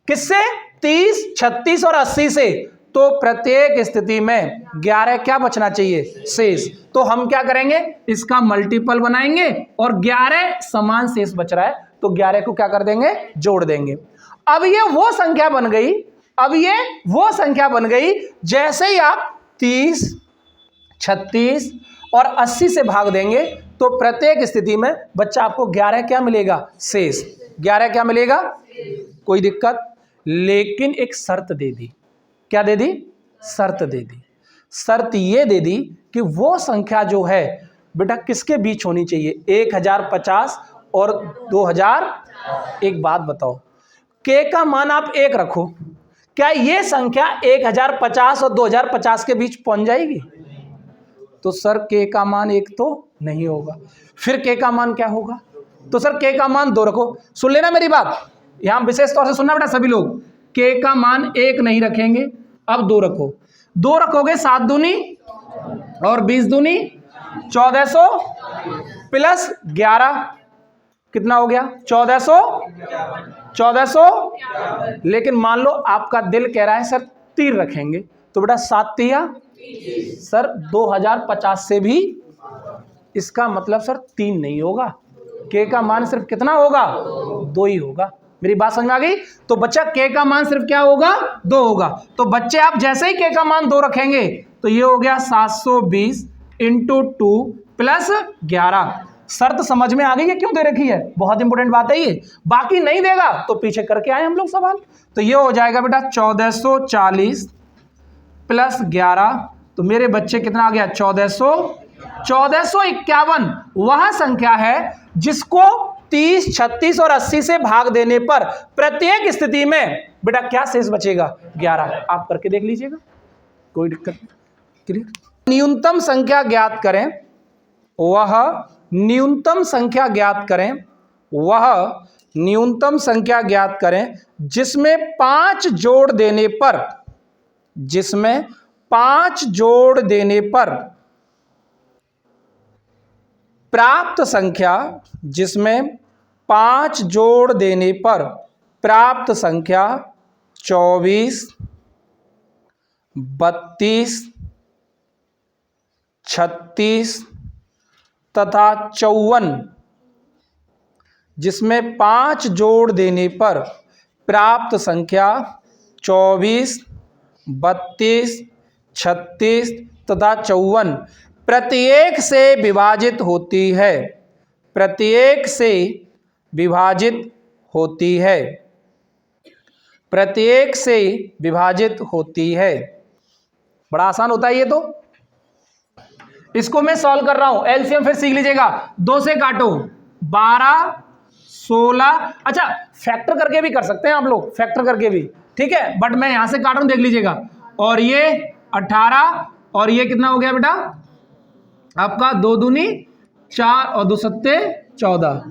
किससे, 30, 36 और 80 से, तो प्रत्येक स्थिति में 11 क्या बचना चाहिए, शेष। तो हम क्या करेंगे, इसका मल्टीपल बनाएंगे और 11 समान शेष बच रहा है तो 11 को क्या कर देंगे, जोड़ देंगे। अब ये वो संख्या बन गई, जैसे ही आप 30, 36 और 80 से भाग देंगे तो प्रत्येक स्थिति में बच्चा आपको 11 क्या मिलेगा, शेष। 11 क्या मिलेगा, कोई दिक्कत। लेकिन एक शर्त दे दी। क्या दे दी, शर्त दे दी। शर्त ये दे दी कि वो संख्या जो है बेटा किसके बीच होनी चाहिए, 1050 और 2000। एक बात बताओ, के का मान आप 1 रखो, क्या ये संख्या 1050 और 2050 के बीच पहुंच जाएगी? तो सर के का मान 1 तो नहीं होगा। फिर के का मान क्या होगा? तो सर के का मान 2 रखो। सुन लेना मेरी बात, यहां विशेष तौर से सुनना बेटा सभी लोग। के का मान 1 नहीं रखेंगे, अब 2 रखो। 2 रखोगे 7 दूनी और 20 दूनी 1400 प्लस 11 कितना हो गया, 1400। लेकिन मान लो आपका दिल कह रहा है सर 3 रखेंगे, तो बेटा 7 तिया सर 2050 से भी, इसका मतलब सर 3 नहीं होगा, के का मान सिर्फ कितना होगा, 2 ही होगा। मेरी बात समझ में आ गई? तो बच्चा के का मान सिर्फ क्या होगा, 2 होगा। तो बच्चे आप जैसे ही के का मान 2 रखेंगे तो ये हो गया 720 इंटू 2 प्लस 11। शर्त समझ में आ गई है क्यों दे रखी है, बहुत इंपॉर्टेंट बात है ये। बाकी नहीं देगा तो पीछे करके आए हम लोग सवाल। तो ये हो जाएगा बेटा 1440 प्लस 11, तो मेरे बच्चे कितना आ गया, 1451 वह संख्या है जिसको 30, 36 और 80 से भाग देने पर प्रत्येक स्थिति में बेटा क्या शेष बचेगा, 11। आप करके देख लीजिएगा, कोई दिक्कत नहीं। क्लियर? न्यूनतम संख्या ज्ञात करें, वह न्यूनतम संख्या ज्ञात करें जिसमें 5 जोड़ देने पर प्राप्त संख्या, 24, 32, 36 तथा 54, जिसमें 5 जोड़ देने पर प्राप्त संख्या 24, 32, 36 तथा 54 प्रत्येक से विभाजित होती है। बड़ा आसान होता है ये तो। इसको मैं सॉल्व कर रहा हूं, एलसीएम फिर सीख लीजिएगा। 2 से काटो 12, 16, अच्छा फैक्टर करके भी कर सकते हैं आप लोग, फैक्टर करके भी, ठीक है, बट मैं यहां से काट रहा हूं, देख लीजिएगा। और ये 18 और ये कितना हो गया बेटा आपका, 2 दूनी 4 और 2 सत्ते 14,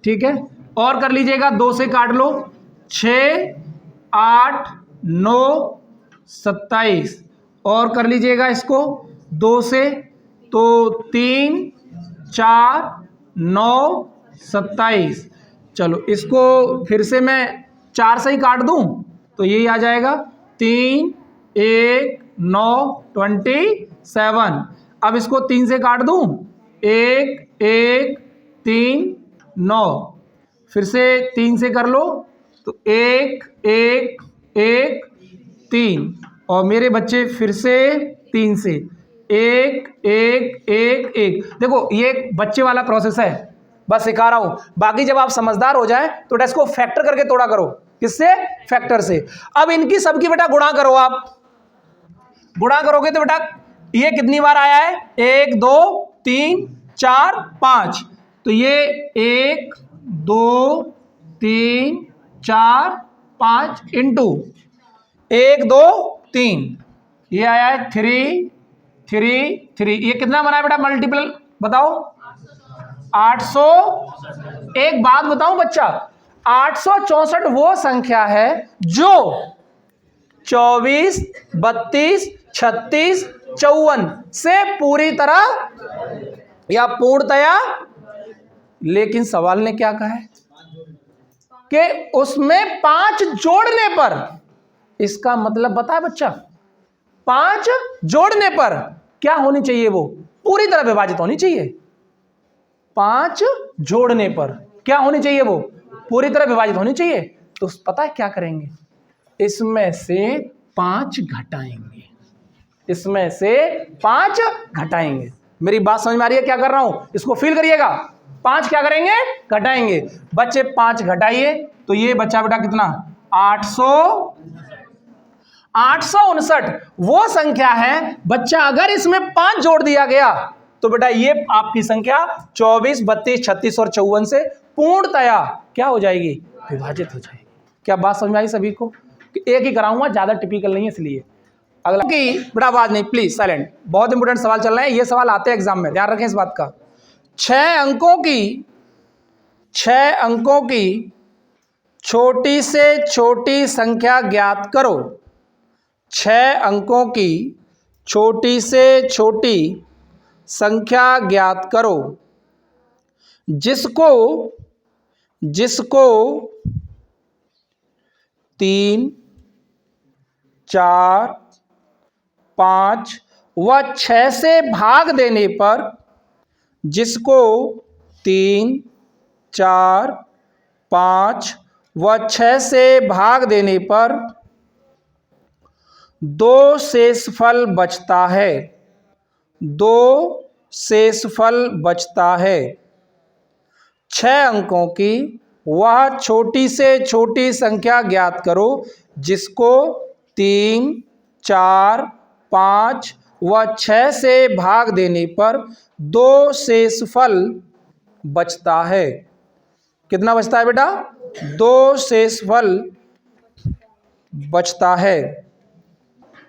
ठीक है। और कर लीजिएगा, 2 से काट लो 6 8 9 27 और कर लीजिएगा इसको 2 से, तो 3 4 9 27। चलो इसको फिर से मैं 4 से ही काट दूं तो यही आ जाएगा 3 1 9 27। अब इसको 3 से काट दूं 1 1 3 9, फिर से 3 से कर लो तो 1 1 1 3, और मेरे बच्चे फिर से 3 से 1 1 1 1। देखो ये एक बच्चे वाला प्रोसेस है, बस सिखा रहा हूं। बाकी जब आप समझदार हो जाए तो बेटा इसको फैक्टर करके तोड़ा करो। किससे? फैक्टर से। अब इनकी सबकी बेटा गुणा करो। आप गुणा करोगे तो बेटा ये कितनी बार आया है? 1 2 3 4 5, तो ये 1 2 3 4 5 इंटू 1 2 3, ये आया है 3 3 3। ये कितना बना है बेटा मल्टीपल बताओ? 800। एक बात बताऊं बच्चा, 864 वो संख्या है जो 24 32 36 54 से पूरी तरह या पूर्णतया, लेकिन सवाल ने क्या कहा है कि उसमें 5 जोड़ने पर। इसका मतलब बता बच्चा, 5 जोड़ने पर क्या होनी चाहिए? वो पूरी तरह विभाजित होनी चाहिए। 5 जोड़ने पर क्या होनी चाहिए? वो पूरी तरह विभाजित होनी चाहिए। तो पता है क्या करेंगे? इसमें से 5 घटाएंगे, इसमें से 5 घटाएंगे। मेरी बात समझ में आ रही है क्या कर रहा हूं? इसको फील करिएगा। 5 क्या करेंगे? घटाएंगे। बच्चे 5 घटाइए तो ये बच्चा बेटा कितना? 859 वो संख्या है बच्चा, अगर इसमें 5 जोड़ दिया गया तो बेटा ये आपकी संख्या 24 32 36 और 54 से पूर्णतया क्या हो जाएगी? विभाजित हो जाएगी। क्या बात समझ में आई सभी को? एक ही कराऊंगा, ज्यादा टिपिकल नहीं है इसलिए। अगला की बेटा आवाज नहीं, प्लीज साइलेंट। बहुत इंपॉर्टेंट सवाल चल रहे हैं, ये सवाल आते हैं एग्जाम में, ध्यान रखें इस बात का। 6 अंकों की छोटी से छोटी संख्या ज्ञात करो। 6 अंकों की छोटी से छोटी संख्या ज्ञात करो जिसको 3 4 5 व 6 से भाग देने पर, जिसको 3 4 5 व 6 से भाग देने पर 2 शेषफल बचता है। 2 शेषफल बचता है। 6 अंकों की वह छोटी से छोटी संख्या ज्ञात करो जिसको 3 4 5 व 6 से भाग देने पर 2 शेषफल बचता है। कितना बचता है बेटा? 2 शेषफल बचता है।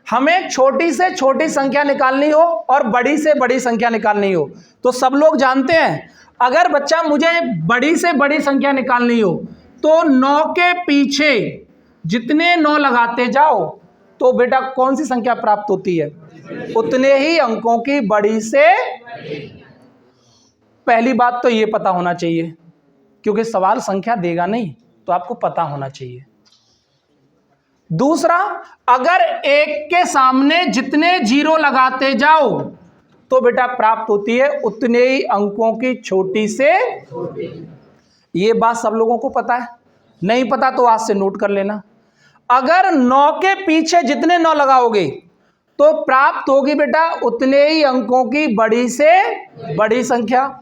हमें छोटी से छोटी संख्या निकालनी हो और बड़ी से बड़ी संख्या निकालनी हो तो सब लोग जानते हैं, अगर बच्चा मुझे बड़ी से बड़ी संख्या निकालनी हो तो 9 के पीछे जितने 9 लगाते जाओ तो बेटा कौन सी संख्या प्राप्त होती है? उतने ही अंकों की बड़ी से। पहली बात तो ये पता होना चाहिए, क्योंकि सवाल संख्या देगा नहीं, तो आपको पता होना चाहिए। दूसरा, अगर 1 के सामने जितने 0 लगाते जाओ तो बेटा प्राप्त होती है उतने ही अंकों की छोटी से। ये बात सब लोगों को पता है, नहीं पता तो आज से नोट कर लेना। अगर 9 के पीछे जितने 9 लगाओगे तो प्राप्त होगी बेटा उतने ही अंकों की बड़ी से बड़ी संख्या,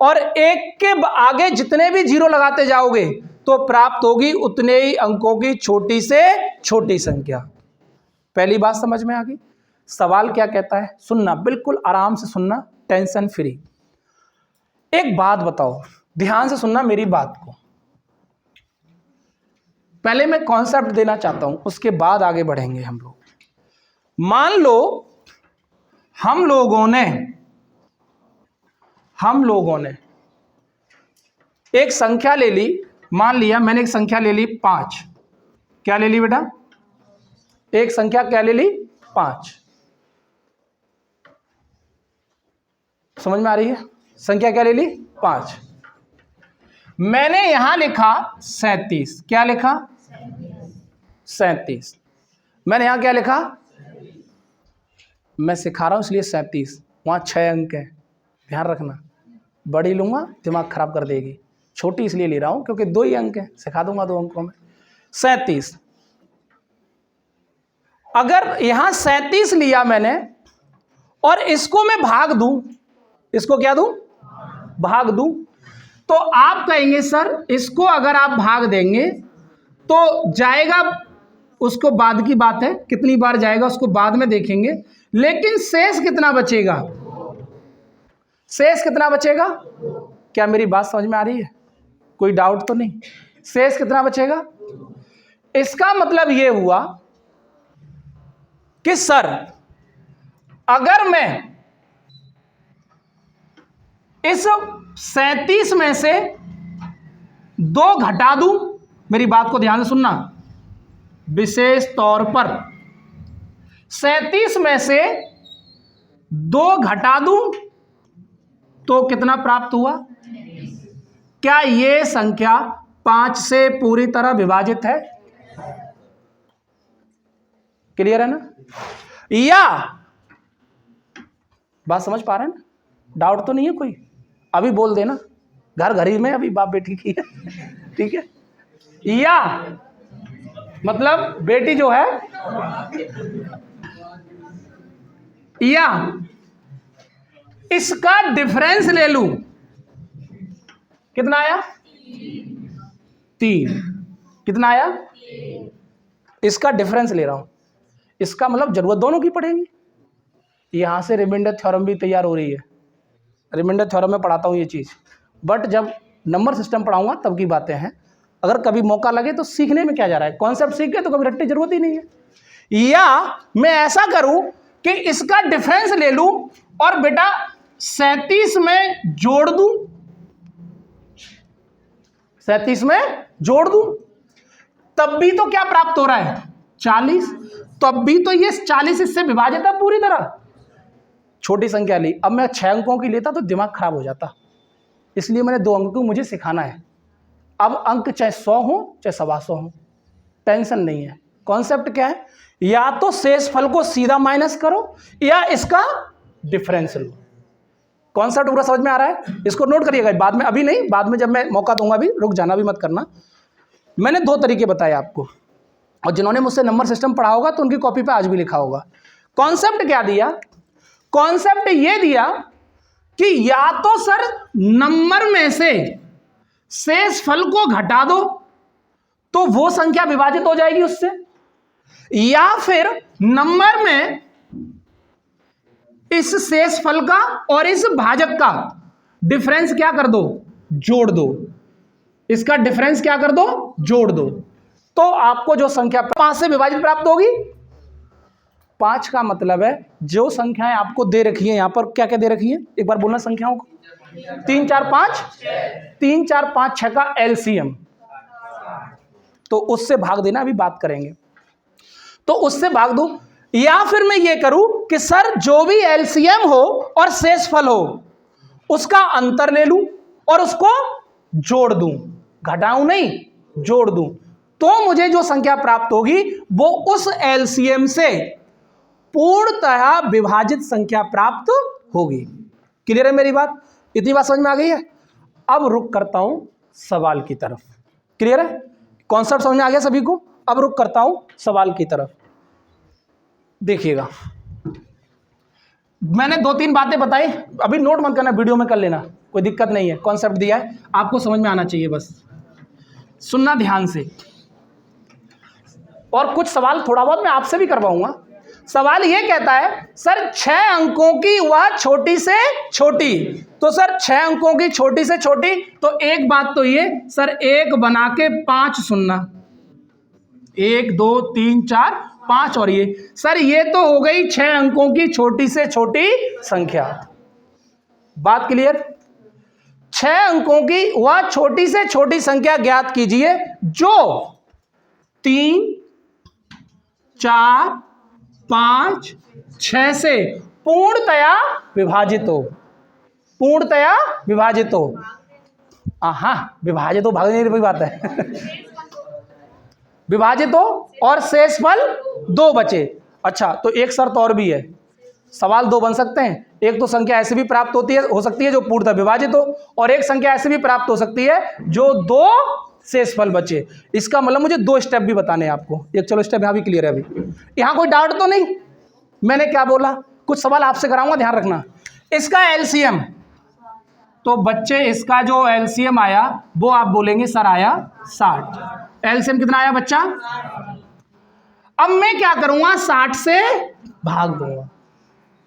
और 1 के आगे जितने भी 0 लगाते जाओगे तो प्राप्त होगी उतने ही अंकों की छोटी से छोटी संख्या। पहली बात समझ में आ गई? सवाल क्या कहता है सुनना, बिल्कुल आराम से सुनना, टेंशन फ्री। एक बात बताओ, ध्यान से सुनना मेरी बात को। पहले मैं कॉन्सेप्ट देना चाहता हूं, उसके बाद आगे बढ़ेंगे हम लोग। मान लो हम लोगों ने एक संख्या ले ली, मान लिया मैंने एक संख्या ले ली 5, क्या ले ली बेटा? एक संख्या क्या ले ली? 5। समझ में आ रही है? संख्या क्या ले ली? 5। मैंने यहां लिखा 37। क्या लिखा? 37। मैंने यहां क्या लिखा? मैं सिखा रहा हूं इसलिए 37, वहां 6 अंक है, ध्यान रखना। बड़ी लूंगा दिमाग खराब कर देगी, छोटी इसलिए ले रहा हूं क्योंकि 2 ही अंक है, सिखा दूंगा 2 अंकों में। 37। अगर यहां 37 लिया मैंने और इसको मैं भाग दूं, इसको क्या दूं? भाग दूं, तो आप कहेंगे सर इसको अगर आप भाग देंगे तो जाएगा, उसको बाद की बात है, कितनी बार जाएगा उसको बाद में देखेंगे, लेकिन शेष कितना बचेगा? शेष कितना बचेगा? क्या मेरी बात समझ में आ रही है? कोई डाउट तो नहीं? शेष कितना बचेगा? इसका मतलब यह हुआ कि सर अगर मैं इस 37 में से 2 घटा दूं, मेरी बात को ध्यान से सुनना, विशेष तौर पर 37 में से 2 घटा दूं तो कितना प्राप्त हुआ? क्या यह संख्या 5 से पूरी तरह विभाजित है? क्लियर है ना? या बात समझ पा रहे हैं ना? डाउट तो नहीं है कोई? अभी बोल देना, घर घरी में अभी बाप बेटी की है, ठीक है? या मतलब बेटी जो है, या इसका डिफरेंस ले लूं, कितना आया? 3। कितना आया? इसका डिफरेंस ले रहा हूं, इसका मतलब जरूरत दोनों की पड़ेगी। यहां से रिमाइंडर थ्योरम भी तैयार हो रही है, रिमाइंडर थ्योरम में पढ़ाता हूं ये चीज, बट जब नंबर सिस्टम पढ़ाऊंगा तब की बातें हैं। अगर कभी मौका लगे तो सीखने में क्या जा रहा है, कॉन्सेप्ट सीख गए तो कभी रट्टे जरूरत ही नहीं है। या मैं ऐसा करूं कि इसका डिफरेंस ले लूं और बेटा 37 में जोड़ दूं, 37 में जोड़ दूं, तब भी तो क्या प्राप्त हो रहा है? 40। तब भी तो ये 40 इससे विभाजित है पूरी तरह। छोटी संख्या ली, अब मैं 6 अंकों की लेता तो दिमाग खराब हो जाता, इसलिए मैंने 2 अंक को मुझे सिखाना है। अब अंक चाहे 100 हो चाहे 125 हो, टेंशन नहीं है। कॉन्सेप्ट क्या है? या तो शेष फल को सीधा माइनस करो या इसका डिफरेंस लो। कॉन्सेप्ट पूरा समझ में आ रहा है? इसको नोट करिएगा, बाद में, अभी नहीं, बाद में जब मैं मौका दूंगा, अभी रुक जाना भी मत करना। मैंने 2 तरीके बताए आपको, और जिन्होंने मुझसे नंबर सिस्टम पढ़ा होगा तो उनकी कॉपी पे आज भी लिखा होगा। कॉन्सेप्ट क्या दिया? कॉन्सेप्ट ये दिया कि या तो सर नंबर में से शेष फल को घटा दो तो वो संख्या विभाजित हो जाएगी उससे, या फिर नंबर में इस शेष फल का और इस भाजक का डिफरेंस क्या कर दो? जोड़ दो। इसका डिफरेंस क्या कर दो? जोड़ दो। तो आपको जो संख्या 5 से विभाजित प्राप्त होगी, 5 का मतलब है जो संख्याएं आपको दे रखी है यहां पर, क्या क्या दे रखी है, एक बार बोलना संख्याओं को। 3 4 5, 3 4 5 6 का एलसीएम, तो उससे भाग देना, अभी बात करेंगे। तो उससे भाग दो, या फिर मैं ये करूं कि सर जो भी एलसीएम हो और शेषफल हो उसका अंतर ले लूं और उसको जोड़ दूं, घटाऊं नहीं, जोड़ दूं, तो मुझे जो संख्या प्राप्त होगी वो उस एलसीएम से पूर्णतः विभाजित संख्या प्राप्त होगी। क्लियर है मेरी बात? इतनी बात समझ में आ गई है? अब रुक करता हूं सवाल की तरफ। क्लियर है? कॉन्सेप्ट समझ में आ गया सभी को? अब रुक करता हूं सवाल की तरफ। देखिएगा, मैंने 2-3 बातें बताई, अभी नोट मत करना, वीडियो में कर लेना, कोई दिक्कत नहीं है। कॉन्सेप्ट दिया है, आपको समझ में आना चाहिए, बस सुनना ध्यान से। और कुछ सवाल थोड़ा बहुत मैं आपसे भी करवाऊंगा। सवाल ये कहता है सर 6 अंकों की वह छोटी से छोटी, तो सर 6 अंकों की छोटी से छोटी, तो एक बात तो ये सर 1 बना के 5 सुनना, 1 2 3 4 5, और ये सर ये तो हो गई 6 अंकों की छोटी से छोटी संख्या। बात क्लियर? 6 अंकों की वह छोटी से छोटी संख्या ज्ञात कीजिए जो 3 4 5 6 से पूर्णतया विभाजित हो, पूर्णतया विभाजित हो। हाँ, विभाजित हो, भागने की बात है विभाजित हो और शेषफल 2 बचे। अच्छा, तो एक शर्त और भी है, सवाल 2 बन सकते हैं। एक तो संख्या ऐसी भी प्राप्त होती है, हो सकती है जो पूर्णतः विभाजित हो, और एक संख्या ऐसी भी प्राप्त हो सकती है जो 2 शेषफल बचे। इसका मतलब मुझे 2 स्टेप भी बताने हैं आपको। एक चलो स्टेप यहाँ भी क्लियर है। अभी यहाँ कोई डाउट तो नहीं? मैंने क्या बोला, कुछ सवाल आपसे कराऊंगा, ध्यान रखना। इसका एलसीएम, तो बच्चे इसका जो एलसीएम आया वो आप बोलेंगे सर आया 60। एलसीएम कितना आया बच्चा? अब मैं क्या करूंगा, 60 से भाग दूंगा।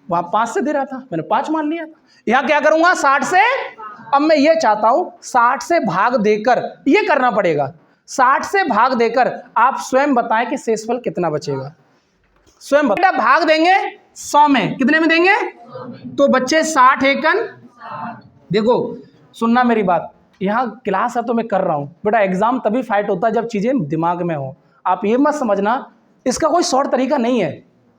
वहां 5 से दे रहा था, मैंने 5 मान लिया था। यहां क्या करूंगा, 60 से। अब मैं ये चाहता हूं 60 से भाग देकर, ये करना पड़ेगा, 60 से भाग देकर आप स्वयं बताएं कि शेषफल कितना बचेगा। स्वयं बेटा भाग देंगे 100 में, कितने में देंगे? तो बच्चे 60 एकन, देखो सुनना मेरी बात, यहाँ क्लास है तो मैं कर रहा हूँ बेटा। एग्जाम तभी फाइट होता है जब चीजें दिमाग में हो। आप ये मत समझना इसका कोई शॉर्ट तरीका नहीं है,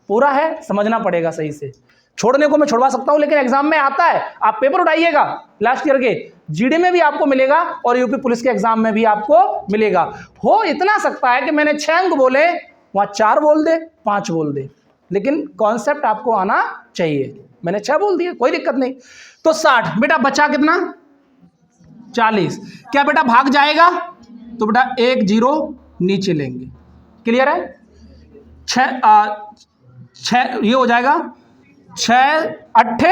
पूरा है, समझना पड़ेगा सही से। छोड़ने को मैं छोड़वा सकता हूं, लेकिन एग्जाम में आता है। आप पेपर उठाइएगा, लास्ट ईयर के जीडी में भी आपको मिलेगा और यूपी पुलिस के एग्जाम में भी आपको मिलेगा। हो इतना सकता है कि मैंने 6 अंक बोले, वहां 4 बोल दे, 5 बोल दे, लेकिन कॉन्सेप्ट आपको आना चाहिए। मैंने 6 बोल दिया, कोई दिक्कत नहीं। तो 60 बेटा बचा कितना? 40। क्या बेटा भाग जाएगा? तो बेटा 1 0 नीचे लेंगे। क्लियर है? 6 ये हो जाएगा 6 8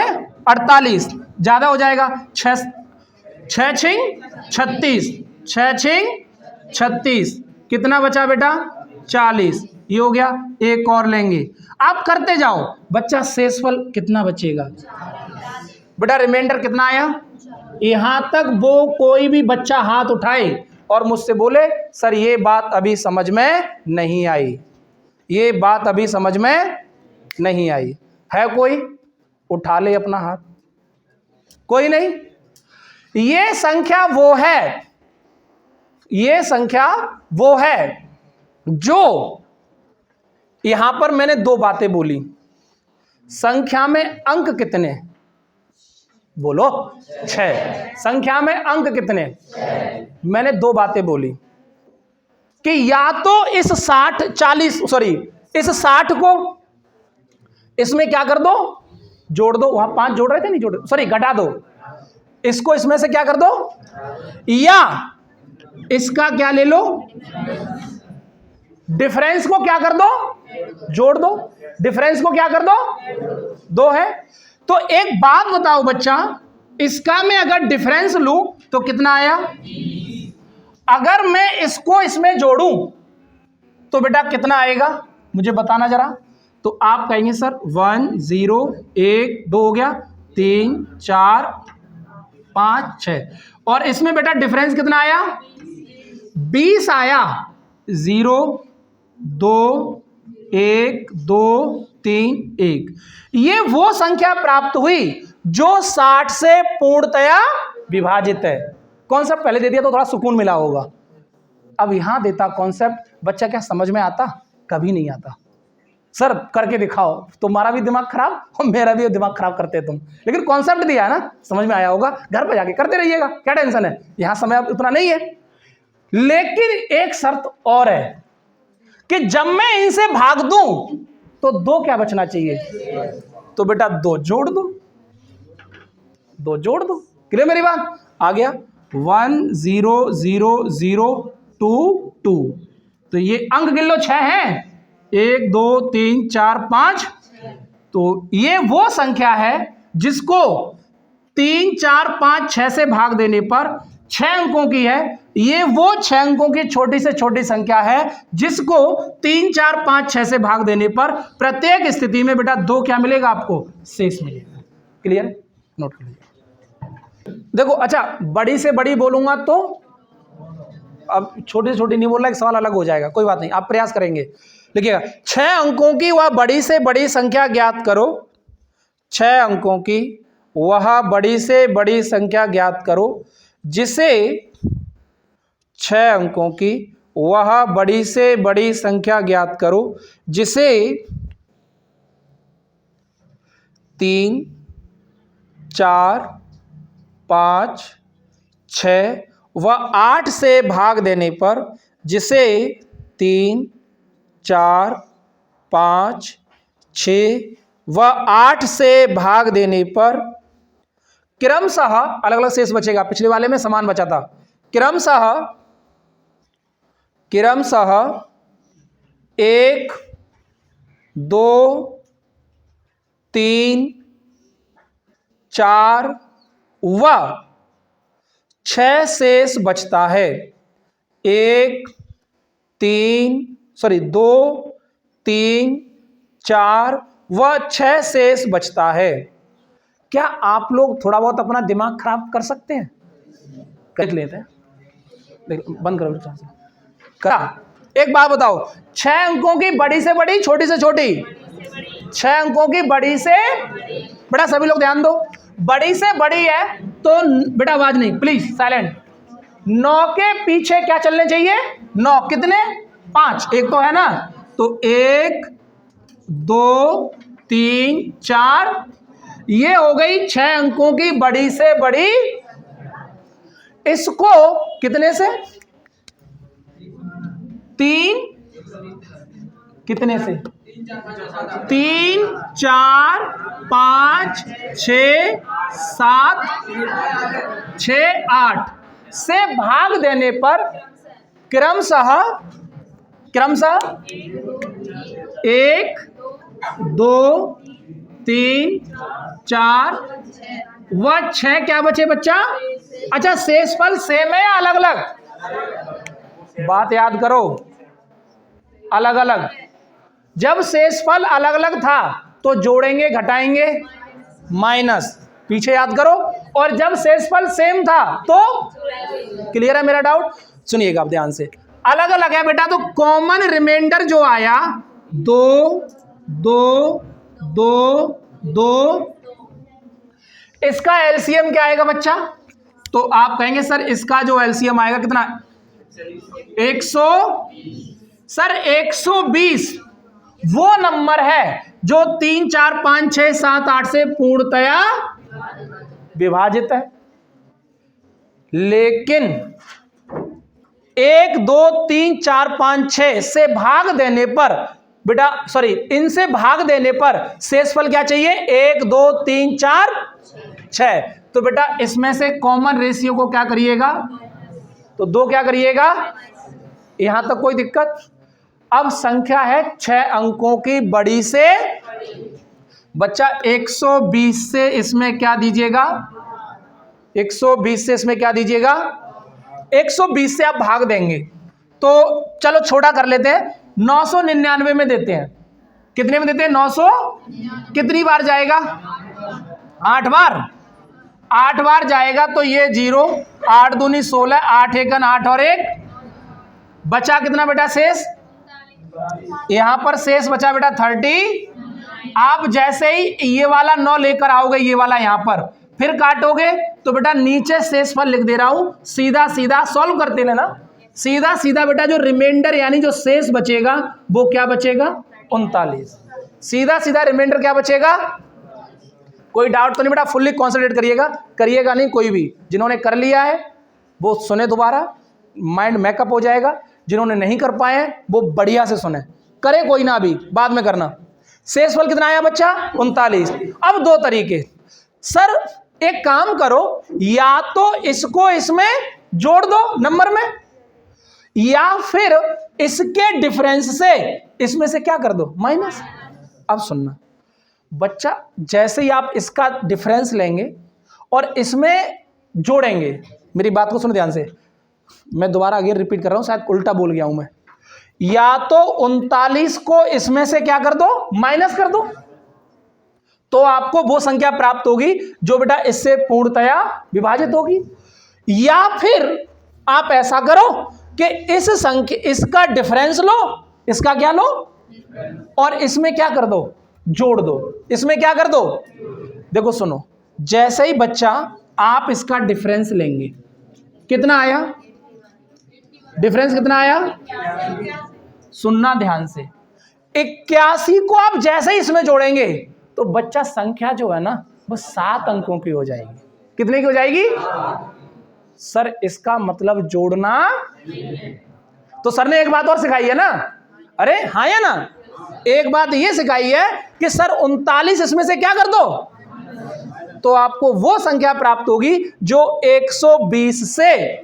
48, ज्यादा हो जाएगा 6 6 36, 6 36, कितना बचा बेटा? 40। ये हो गया, एक और लेंगे। आप करते जाओ बच्चा, शेषफल कितना बचेगा बेटा? रिमाइंडर कितना आया? यहां तक वो कोई भी बच्चा हाथ उठाए और मुझसे बोले सर ये बात अभी समझ में नहीं आई, ये बात अभी समझ में नहीं आई, है कोई? उठा ले अपना हाथ। कोई नहीं? ये संख्या वो है, ये संख्या वो है जो, यहां पर मैंने 2 बातें बोली। संख्या में अंक कितने? बोलो 6। संख्या में अंक कितने? मैंने 2 बातें बोली कि या तो इस 60 को इसमें क्या कर दो, जोड़ दो। वहां 5 जोड़ रहे थे, नहीं जोड़ रहे, सॉरी घटा दो। इसको इसमें से क्या कर दो, या इसका क्या ले लो, डिफरेंस को क्या कर दो, जोड़ दो। डिफरेंस को क्या कर दो, 2 है। तो एक बात बताओ बच्चा, इसका मैं अगर डिफरेंस लूं तो कितना आया? अगर मैं इसको इसमें जोड़ूं तो बेटा कितना आएगा, मुझे बताना जरा। तो आप कहेंगे सर 1 0 1 2 हो गया, 3 4 5 6, और इसमें बेटा डिफरेंस कितना आया? 20 आया। 0 2 1 2 3 1। ये वो संख्या प्राप्त हुई जो 60 से पूर्णतया विभाजित है। कॉन्सेप्ट पहले दे दिया तो थोड़ा सुकून मिला होगा। अब यहां देता कॉन्सेप्ट, बच्चा क्या समझ में आता? कभी नहीं आता। सर करके दिखाओ, तुम्हारा भी दिमाग खराब और मेरा भी दिमाग खराब करते तुम, लेकिन कॉन्सेप्ट दिया है ना, समझ में आया होगा। घर पे जाके करते रहिएगा, क्या टेंशन है, यहां समय अब उतना नहीं है। लेकिन एक शर्त और है कि जब मैं इनसे भाग दूं तो 2 क्या बचना चाहिए? तो बेटा 2 जोड़ दो, 2 जोड़ दो। क्लियर मेरी बात? आ गया 1 0 0 0 2 2। तो ये अंक गिन लो 6 हैं, 1 2 3 4 5। तो ये वो संख्या है जिसको 3 4 5 6 से भाग देने पर 6 अंकों की है। ये वो 6 अंकों की छोटी से छोटी संख्या है जिसको 3 4 5 6 से भाग देने पर प्रत्येक स्थिति में बेटा 2 क्या मिलेगा आपको? शेष मिलेगा। क्लियर? नोट कर लीजिए। देखो अच्छा, बड़ी से बड़ी बोलूंगा तो, अब छोटी से छोटी नहीं बोल रहा, एक सवाल अलग हो जाएगा, कोई बात नहीं, आप प्रयास करेंगे। लिखिएगा 6 अंकों की वह बड़ी से बड़ी संख्या ज्ञात करो। 6 अंकों की वह बड़ी से बड़ी संख्या ज्ञात करो जिसे 6 अंकों की वह बड़ी से बड़ी संख्या ज्ञात करो जिसे 3, 4, 5, 6 व 8 से भाग देने पर, जिसे 3, 4, 5, 6 व 8 से भाग देने पर क्रमशः अलग अलग शेष बचेगा। पिछले वाले में समान बचा था। क्रमशः 1, 2, 3, 4 व 6 शेष बचता है। 2, 3, 4 व 6 शेष बचता है। क्या आप लोग थोड़ा बहुत अपना दिमाग खराब कर सकते हैं? कर लेते हैं, बंद करो करा। एक बात बताओ, 6 अंकों की बड़ी से बड़ी, छोटी से छोटी? 6 अंकों की बड़ी से बेटा, सभी लोग ध्यान दो, बड़ी से बड़ी है तो बेटा आवाज नहीं, प्लीज साइलेंट। 9 के पीछे क्या चलने चाहिए? 9 कितने? 5, एक तो है ना, तो 1, 2, 3, 4, ये हो गई 6 अंकों की बड़ी से बड़ी। इसको कितने से? 3, कितने से? 3, 4, 5, 6, 7, 6, 8 से भाग देने पर क्रमशः 1, 2, 3, 4 व 6 क्या बचे बच्चा? अच्छा, शेषफल सेम है या अलग अलग? बात याद करो, अलग अलग। जब शेषफल अलग अलग था तो जोड़ेंगे घटाएंगे माइनस, पीछे याद करो। और जब शेषफल सेम था तो, क्लियर है मेरा डाउट? सुनिएगा आप ध्यान से। अलग अलग है बेटा तो कॉमन रिमाइंडर जो आया 2, 2, 2, 2, इसका एलसीएम क्या आएगा बच्चा? तो आप कहेंगे सर इसका जो एलसीएम आएगा कितना? 100। सर 120 वो नंबर है जो 3, 4, 5, 6, 7, 8 से पूर्णतया विभाजित है। लेकिन 1, 2, 3, 4, 5, 6 से भाग देने पर बेटा, सॉरी, इनसे भाग देने पर शेषफल क्या चाहिए? 1, 2, 3, 4, 6। तो बेटा इसमें से कॉमन रेशियो को क्या करिएगा? तो 2 क्या करिएगा? यहां तक कोई दिक्कत? अब संख्या है 6 अंकों की बड़ी से बच्चा 120 से इसमें क्या दीजिएगा? 120 से इसमें क्या दीजिएगा? 120 से आप भाग देंगे तो चलो छोटा कर लेते हैं, 999 में देते हैं। कितने में देते हैं? 900। कितनी बार जाएगा? 8 बार। 8 बार जाएगा तो ये 0, 8 दूनी 16, 8 एकन 8 और 1 बचा कितना बेटा शेष? यहां पर शेष बचा बेटा 30। आप जैसे ही ये वाला 9 लेकर आओगे, ये वाला यहां पर फिर काटोगे तो बेटा नीचे शेषफल लिख दे रहा हूं, सीधा सीधा सॉल्व करते लेना। सीधा सीधा बेटा जो रिमाइंडर यानी जो शेष बचेगा वो क्या बचेगा? 39। सीधा सीधा रिमाइंडर क्या बचेगा? कोई डाउट तो नहीं बेटा? फुल्ली कॉन्सेंट्रेट करिएगा नहीं कोई भी। जिन्होंने कर लिया है वो सुने दोबारा, माइंड मैकअप हो जाएगा। जिन्होंने नहीं कर पाए हैं वो बढ़िया से सुने, करे कोई ना, अभी बाद में करना। शेषफल कितना आया बच्चा? 39। अब 2 तरीके। सर एक काम करो, या तो इसको इसमें जोड़ दो नंबर में, या फिर इसके डिफरेंस से इसमें से क्या कर दो? माइनस। अब सुनना बच्चा, जैसे ही आप इसका डिफरेंस लेंगे और इसमें जोड़ेंगे, मेरी बात को सुनो ध्यान से, मैं दोबारा आगे रिपीट कर रहा हूं, शायद उल्टा बोल गया हूं मैं। या तो 39 को इसमें से क्या कर दो? माइनस कर दो, तो आपको वो संख्या प्राप्त होगी जो बेटा इससे पूर्णतया विभाजित होगी। या फिर आप ऐसा करो कि इस संख्या, इसका डिफरेंस लो, इसका क्या लो, और इसमें क्या कर दो? जोड़ दो। इसमें क्या कर दो? देखो सुनो, जैसे ही बच्चा आप इसका डिफरेंस लेंगे, कितना आया? डिफरेंस कितना आया? सुनना ध्यान से। 81 को आप जैसे ही इसमें जोड़ेंगे तो बच्चा संख्या जो है ना वो 7 अंकों की हो जाएगी। कितने की हो जाएगी? सर इसका मतलब जोड़ना। तो सर ने एक बात और सिखाई है ना, अरे हाँ या ना, एक बात ये सिखाई है कि सर 39 इसमें से क्या कर दो, तो आपको वो संख्या प्राप्त होगी जो 120 से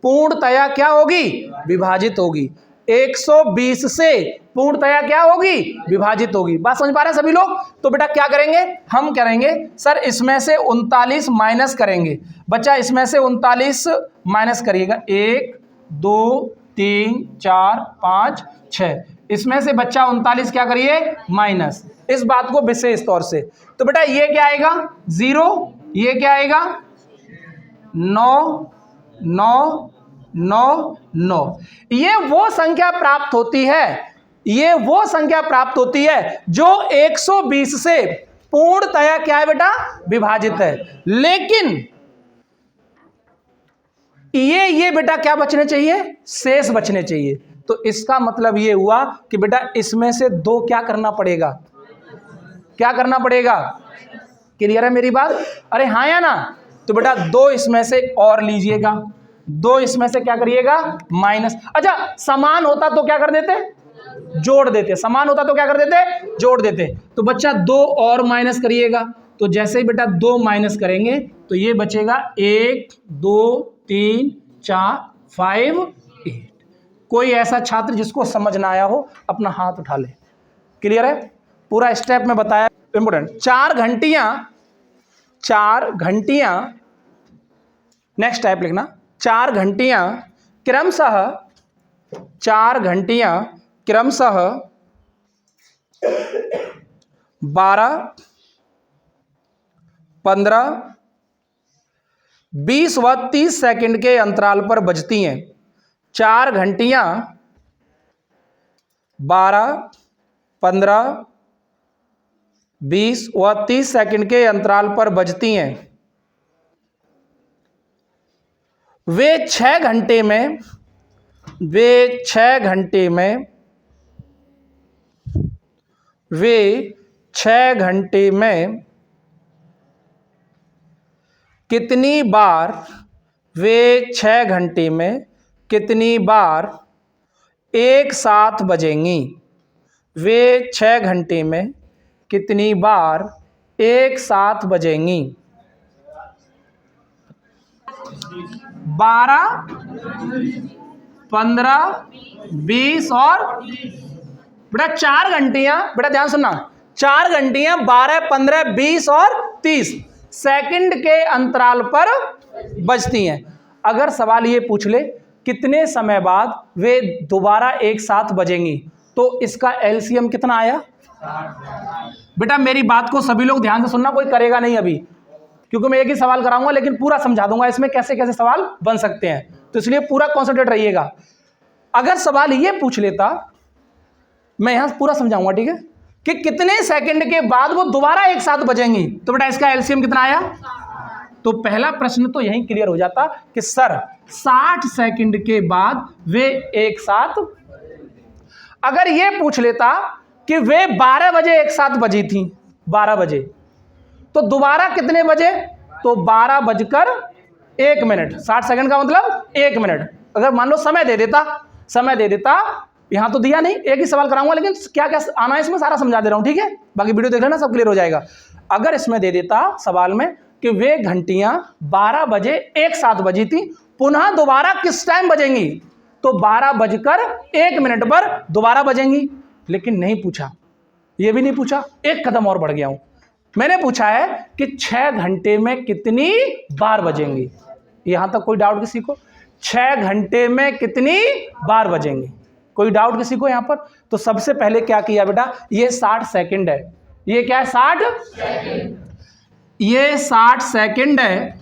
पूर्णतया क्या होगी? विभाजित होगी। 120 से पूर्णतया क्या होगी? विभाजित होगी। बात समझ पा रहे हैं सभी लोग? तो बेटा क्या करेंगे, हम करेंगे सर इसमें से 39 माइनस करेंगे। बच्चा इसमें से 39 माइनस करिएगा, 1 2 3 4 5 6, इसमें से बच्चा 39 क्या करिए? माइनस। इस बात को विशेष तौर से, तो बेटा ये क्या आएगा? 0, ये क्या आएगा? 9 9 9 9। ये वो संख्या प्राप्त होती है, ये वो संख्या प्राप्त होती है जो 120 से पूर्णतया क्या है बेटा? विभाजित है। लेकिन ये बेटा क्या बचने चाहिए? शेष बचने चाहिए। तो इसका मतलब ये हुआ कि बेटा इसमें से 2 क्या करना पड़ेगा? क्या करना पड़ेगा? क्लियर है मेरी बात? अरे हाँ या ना? तो बेटा 2 इसमें से और लीजिएगा, 2 इसमें से क्या करिएगा? माइनस। अच्छा समान होता तो क्या कर देते? जोड़ देते। समान होता तो क्या कर देते? जोड़ देते। तो बच्चा 2 और माइनस करिएगा, तो जैसे ही बेटा 2 माइनस करेंगे तो ये बचेगा 1 2 3 4 5 8। कोई ऐसा छात्र जिसको समझ ना आया हो अपना हाथ उठा ले। क्लियर है? पूरा स्टेप में बताया, इंपोर्टेंट। 4 घंटियां, नेक्स्ट टाइप लिखना, 4 घंटियां क्रमशः 12 15 20 व 30 सेकंड के अंतराल पर बजती हैं। 4 घंटियां 12 15 20 व 30 सेकंड के अंतराल पर बजती हैं। वे 6 घंटे में कितनी बार एक साथ बजेंगी? वे 6 घंटे में कितनी बार एक साथ बजेंगी? 12 15 20 और बेटा 4 घंटियां, बेटा ध्यान सुनना, 4 घंटियां 12 15 20 और 30 सेकंड के अंतराल पर बजती हैं। अगर सवाल ये पूछ ले कितने समय बाद वे दोबारा एक साथ बजेंगी, तो इसका एलसीएम कितना आया? बेटा मेरी बात को सभी लोग ध्यान से सुनना, कोई करेगा नहीं अभी, क्योंकि मैं एक ही सवाल कराऊंगा लेकिन पूरा समझा दूंगा इसमें कैसे कैसे सवाल बन सकते हैं, तो इसलिए पूरा कॉन्सेंट्रेट रहिएगा। अगर सवाल ये पूछ लेता, मैं यहां पूरा समझाऊंगा, ठीक है, कि कितने सेकंड के बाद वो दोबारा एक साथ बजेंगी, तो बेटा इसका एलसीएम कितना आया? तो पहला प्रश्न तो यहीं क्लियर हो जाता कि सर 60 सेकंड के बाद वे एक साथ। अगर ये पूछ लेता कि वे 12 बजे एक साथ बजी थी, 12 बजे, तो दोबारा कितने बजे? तो 12 बजकर 1 मिनट, 60 सेकंड का मतलब 1 मिनट। अगर मान लो समय दे देता, यहां तो दिया नहीं, एक ही सवाल कराऊंगा लेकिन क्या क्या आना है इसमें सारा समझा दे रहा हूं, ठीक है, बाकी वीडियो देख लेना, सब क्लियर हो जाएगा। अगर इसमें दे देता सवाल में कि वे घंटियां 12 बजे एक साथ बजी थी, पुनः दोबारा किस टाइम बजेंगी, तो 12 बजकर 1 मिनट पर दोबारा बजेंगी, लेकिन नहीं पूछा, ये भी नहीं पूछा, एक कदम और बढ़ गया हूं, मैंने पूछा है कि 6 घंटे में कितनी बार बजेंगी। यहां तक कोई डाउट किसी को? 6 घंटे में कितनी बार बजेंगी, कोई डाउट किसी को यहां पर? तो सबसे पहले क्या किया बेटा, ये 60 सेकंड है, ये क्या है 60 सेकंड, ये 60 सेकंड है,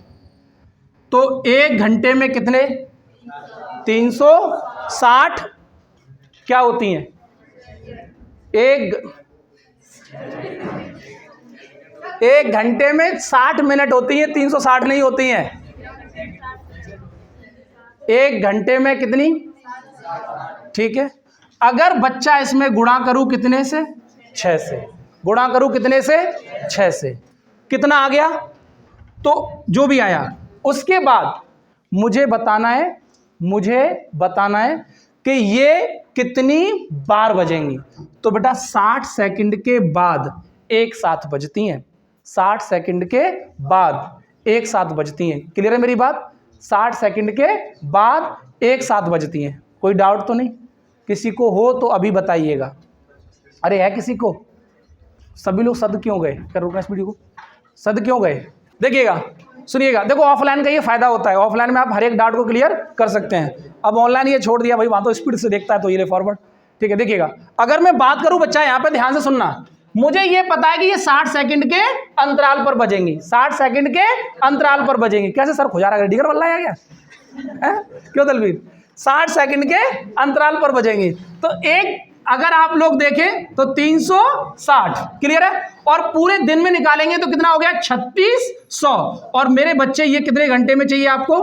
तो 1 घंटे में कितने 360 क्या होती हैं? एक घंटे में 60 मिनट होती है, 360 नहीं होती हैं। 1 घंटे में कितनी, ठीक है। अगर बच्चा इसमें गुणा करूं कितने से, 6 से, गुणा करूं कितने से, 6 से, कितना आ गया, तो जो भी आया उसके बाद मुझे बताना है कि ये कितनी बार बजेंगी। तो बेटा 60 सेकंड के बाद एक साथ बजती हैं, 60 सेकंड के बाद एक साथ बजती हैं। क्लियर है मेरी बात? 60 सेकंड के बाद एक साथ बजती हैं। कोई डाउट तो नहीं? किसी को हो तो अभी बताइएगा। अरे है किसी को? सभी लोग सद क्यों गए? कर रुकना इस वीडियो को, सद क्यों गए? देखिएगा, सुनिएगा, देखो ऑफलाइन का ये फायदा होता है, ऑफलाइन में आप हर एक डाउट को क्लियर कर सकते हैं। अब ऑनलाइन ये छोड़ दिया भाई, वहां तो स्पीड से देखता है तो ये फॉरवर्ड, ठीक है। देखिएगा, अगर मैं बात करूं बच्चा, यहाँ पे ध्यान से सुनना, मुझे ये पता है कि ये 60 सेकंड के अंतराल पर बजेंगी, 60 सेकंड के अंतराल पर बजेंगी। कैसे सर खुजा रहा है, डिगर वाला है क्या? क्यों दलवीर? 60 सेकंड के अंतराल पर बजेंगी। तो एक अगर आप लोग देखें तो 360, क्लियर है, और पूरे दिन में निकालेंगे तो कितना हो गया, 3600। और मेरे बच्चे ये कितने घंटे में चाहिए आपको?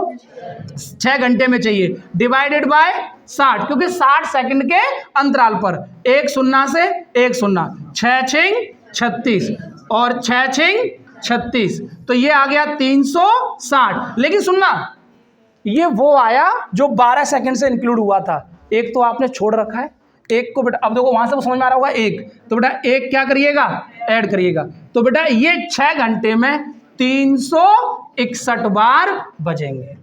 6 घंटे में चाहिए, डिवाइडेड बाय 60, क्योंकि 60 सेकंड के अंतराल पर, 1 शून्य से 1 शून्य, 6 छिंग 36 और 6 छिंग 36, तो ये आ गया 360। लेकिन सुनना, ये वो आया जो 12 सेकंड से इंक्लूड हुआ था, एक तो आपने छोड़ रखा है, एक को बेटा, अब देखो वहां से समझ में आ रहा होगा, एक तो बेटा एक क्या करिएगा, ऐड करिएगा। तो बेटा ये 6 घंटे में 361 बार बजेंगे।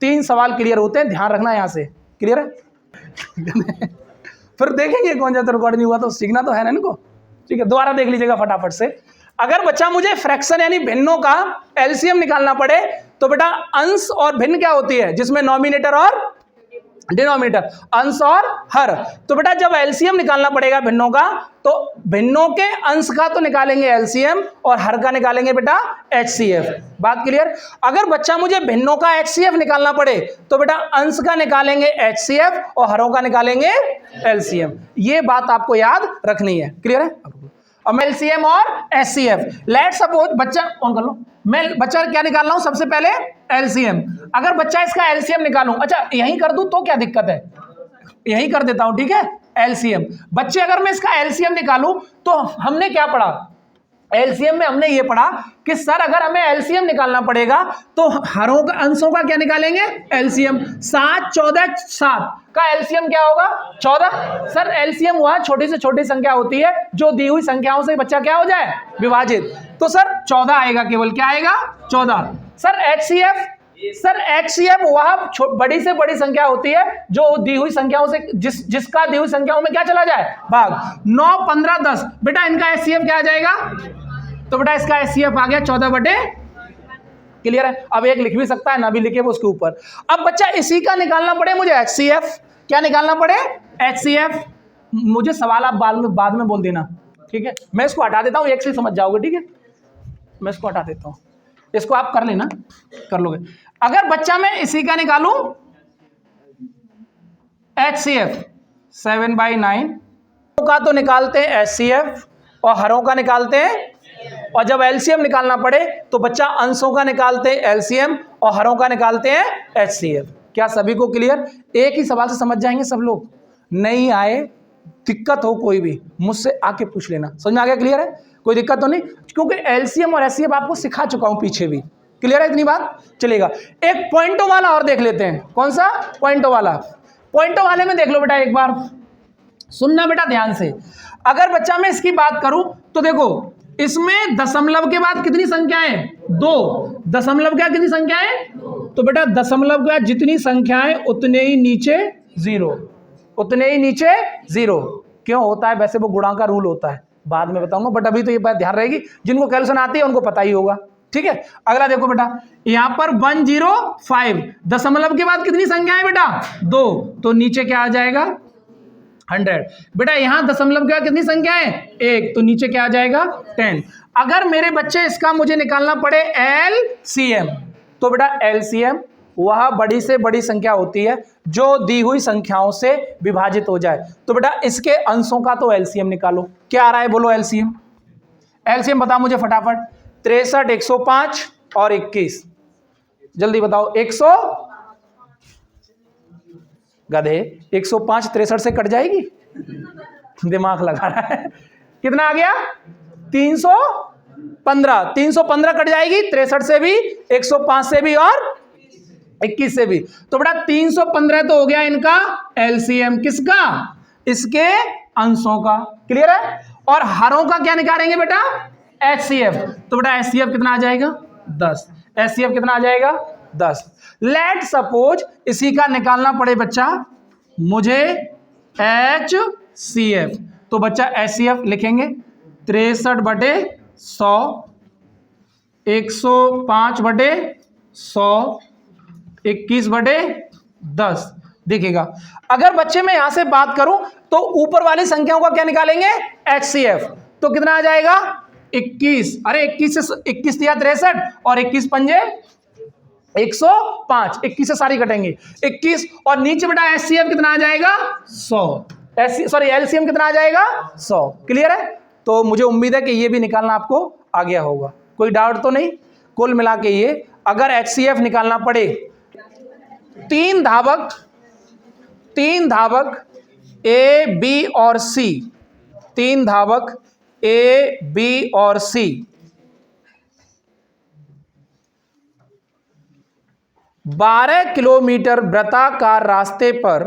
3 सवाल क्लियर होते हैं, ध्यान रखना यहां से, क्लियर है? फिर देखेंगे कौन सा रिकॉर्ड नहीं हुआ तो सीखना तो है ना इनको, ठीक है। दोबारा देख लीजिएगा फटाफट से। अगर बच्चा मुझे फ्रैक्शन यानी भिन्नों का एलसीएम निकालना पड़े तो बेटा अंश और भिन्न क्या होती है, जिसमें नॉमिनेटर और डिनोमिनेटर, अंश और हर। तो बेटा जब एलसीएम निकालना पड़ेगा भिन्नों का, तो भिन्नों के अंश का तो निकालेंगे एलसीएम और हर का निकालेंगे बेटा एचसीएफ। बात क्लियर? अगर बच्चा मुझे भिन्नों का एचसीएफ निकालना पड़े तो बेटा अंश का निकालेंगे एचसीएफ और हरों का निकालेंगे एलसीएम। ये बात आपको याद रखनी है, क्लियर है? अब एलसीएम और एचसीएफ, लेट सपोज बच्चा ऑन कर लो, मैं बच्चा क्या निकाल रहा हूं, सबसे पहले एलसीएम। अगर बच्चा इसका एलसीएम निकालूं, अच्छा यहीं कर दूं तो क्या दिक्कत है, यहीं कर देता हूं, ठीक है। एलसीएम बच्चे, अगर मैं इसका एलसीएम निकालूं तो हमने क्या पढ़ा एलसीएम में, हमने ये पढ़ा कि सर अगर हमें एलसीएम निकालना पड़ेगा तो हरों का अंशों का क्या निकालेंगे, एलसीएम। 7 14 7 का एलसीएम क्या होगा, 14। सर एलसीएम वह छोटी से छोटी संख्या होती है जो दी हुई संख्याओं से बच्चा क्या हो जाए, विभाजित। तो सर 14 आएगा, केवल क्या आएगा, 14। सर एचसीएफ, सर एचसीएफ वह बड़ी से बड़ी संख्या होती है जो दी हुई संख्याओं से जिसका दी हुई संख्याओं में क्या चला जाए, भाग। 9 15 10, बेटा इनका एचसीएफ क्या आ जाएगा, तो बेटा इसका एचसीएफ आ गया 14/, क्लियर है। अब एक लिख भी सकता है, ना भी लिखे वो उसके ऊपर। अब बच्चा इसी का निकालना पड़े मुझे एचसीएफ, क्या निकालना पड़े, एचसीएफ। मुझे सवाल आप बाद में बोल देना, ठीक है। मैं इसको हटा देता हूं, एक से समझ जाओगे, ठीक है। मैं इसको हटा देता हूं, इसको आप कर लेना, कर लोगे। अगर बच्चा मैं इसी का निकालूं एचसीएफ 7/9 का तो निकालते हैं एचसीएफ और हरों का निकालते हैं, और जब एलसीएम निकालना पड़े तो बच्चा अंशों का निकालते हैं एलसीएम और हरों का निकालते हैं एचसीएफ। क्या सभी को क्लियर? एक ही सवाल से समझ जाएंगे सब लोग, नहीं आए दिक्कत हो कोई भी मुझसे आके पूछ लेना। समझ में आ गया, क्लियर है? कोई दिक्कत तो नहीं, क्योंकि एलसीएम और एचसीएफ आपको सिखा चुका हूं पीछे भी, क्लियर है इतनी बात? चलेगा। एक पॉइंटों वाला और देख लेते हैं, कौन सा, पॉइंटों वाला। पॉइंटों वाले में देख लो बेटा, एक बार सुनना बेटा ध्यान से। अगर बच्चा मैं इसकी बात करूं तो देखो इसमें दशमलव के बाद कितनी संख्याएं, 2। दशमलव क्या कितनी संख्याएं, तो बेटा दशमलव का जितनी संख्याएं उतने ही नीचे 0, उतने ही नीचे 0। क्यों होता है वैसे, वो गुणा का रूल होता है, बाद में बताऊंगा, बट अभी तो ये बात ध्यान रहेगी, जिनको कैलकुलेशन आती है उनको पता ही होगा, ठीक है। अगला देखो बेटा, यहां पर 105, दशमलव के बाद कितनी संख्याएं बेटा, 2, तो नीचे क्या आ जाएगा, 100। बेटा यहां दशमलव के बाद कितनी संख्याएं, 1, तो नीचे क्या आ जाएगा, 10। अगर मेरे बच्चे इसका मुझे निकालना पड़े एलसीएम, तो बेटा एलसीएम वह बड़ी से बड़ी संख्या होती है जो दी हुई संख्याओं से विभाजित हो जाए। तो बेटा इसके अंशों का तो एलसीएम निकालो। क्या आ रहा है बोलो एलसीएम, एलसीएम बताओ मुझे फटाफट। 63 105 और 21, जल्दी बताओ। 100 गधे 105 63 से कट जाएगी, दिमाग लगा रहा है। कितना आ गया 315, 315 कट जाएगी 63 से भी, 105 से भी और 21 से भी। तो बेटा 315 तो हो गया इनका एलसीएम, किसका, इसके अंशों का। क्लियर है। और हरों का क्या निकालेंगे बेटा, एचसीएफ। तो बेटा एचसीएफ कितना आ जाएगा 10, एचसीएफ कितना आ जाएगा 10। लेट सपोज इसी का निकालना पड़े बच्चा मुझे एचसीएफ, तो बच्चा एचसीएफ लिखेंगे 63/100, 105/100, 21/10। देखिएगा अगर बच्चे मैं यहां से बात करूं तो ऊपर वाली संख्याओं का क्या निकालेंगे, एचसीएफ। तो कितना आ जाएगा 21, अरे 21 से 21 दिया 63 और 21 पंजे 105, 21 से सारी कटेंगी 21, और नीचे बेटा एचसीएफ कितना आ जाएगा 100, एलसीएम कितना आ जाएगा 100। क्लियर है। तो मुझे उम्मीद है कि ये भी निकालना आपको आ गया होगा, कोई डाउट तो नहीं। कुल मिला के ये अगर एचसीएफ निकालना पड़े, तीन धावक ए बी और सी, तीन धावक ए बी और सी 12 किलोमीटर वृत्ताकार रास्ते पर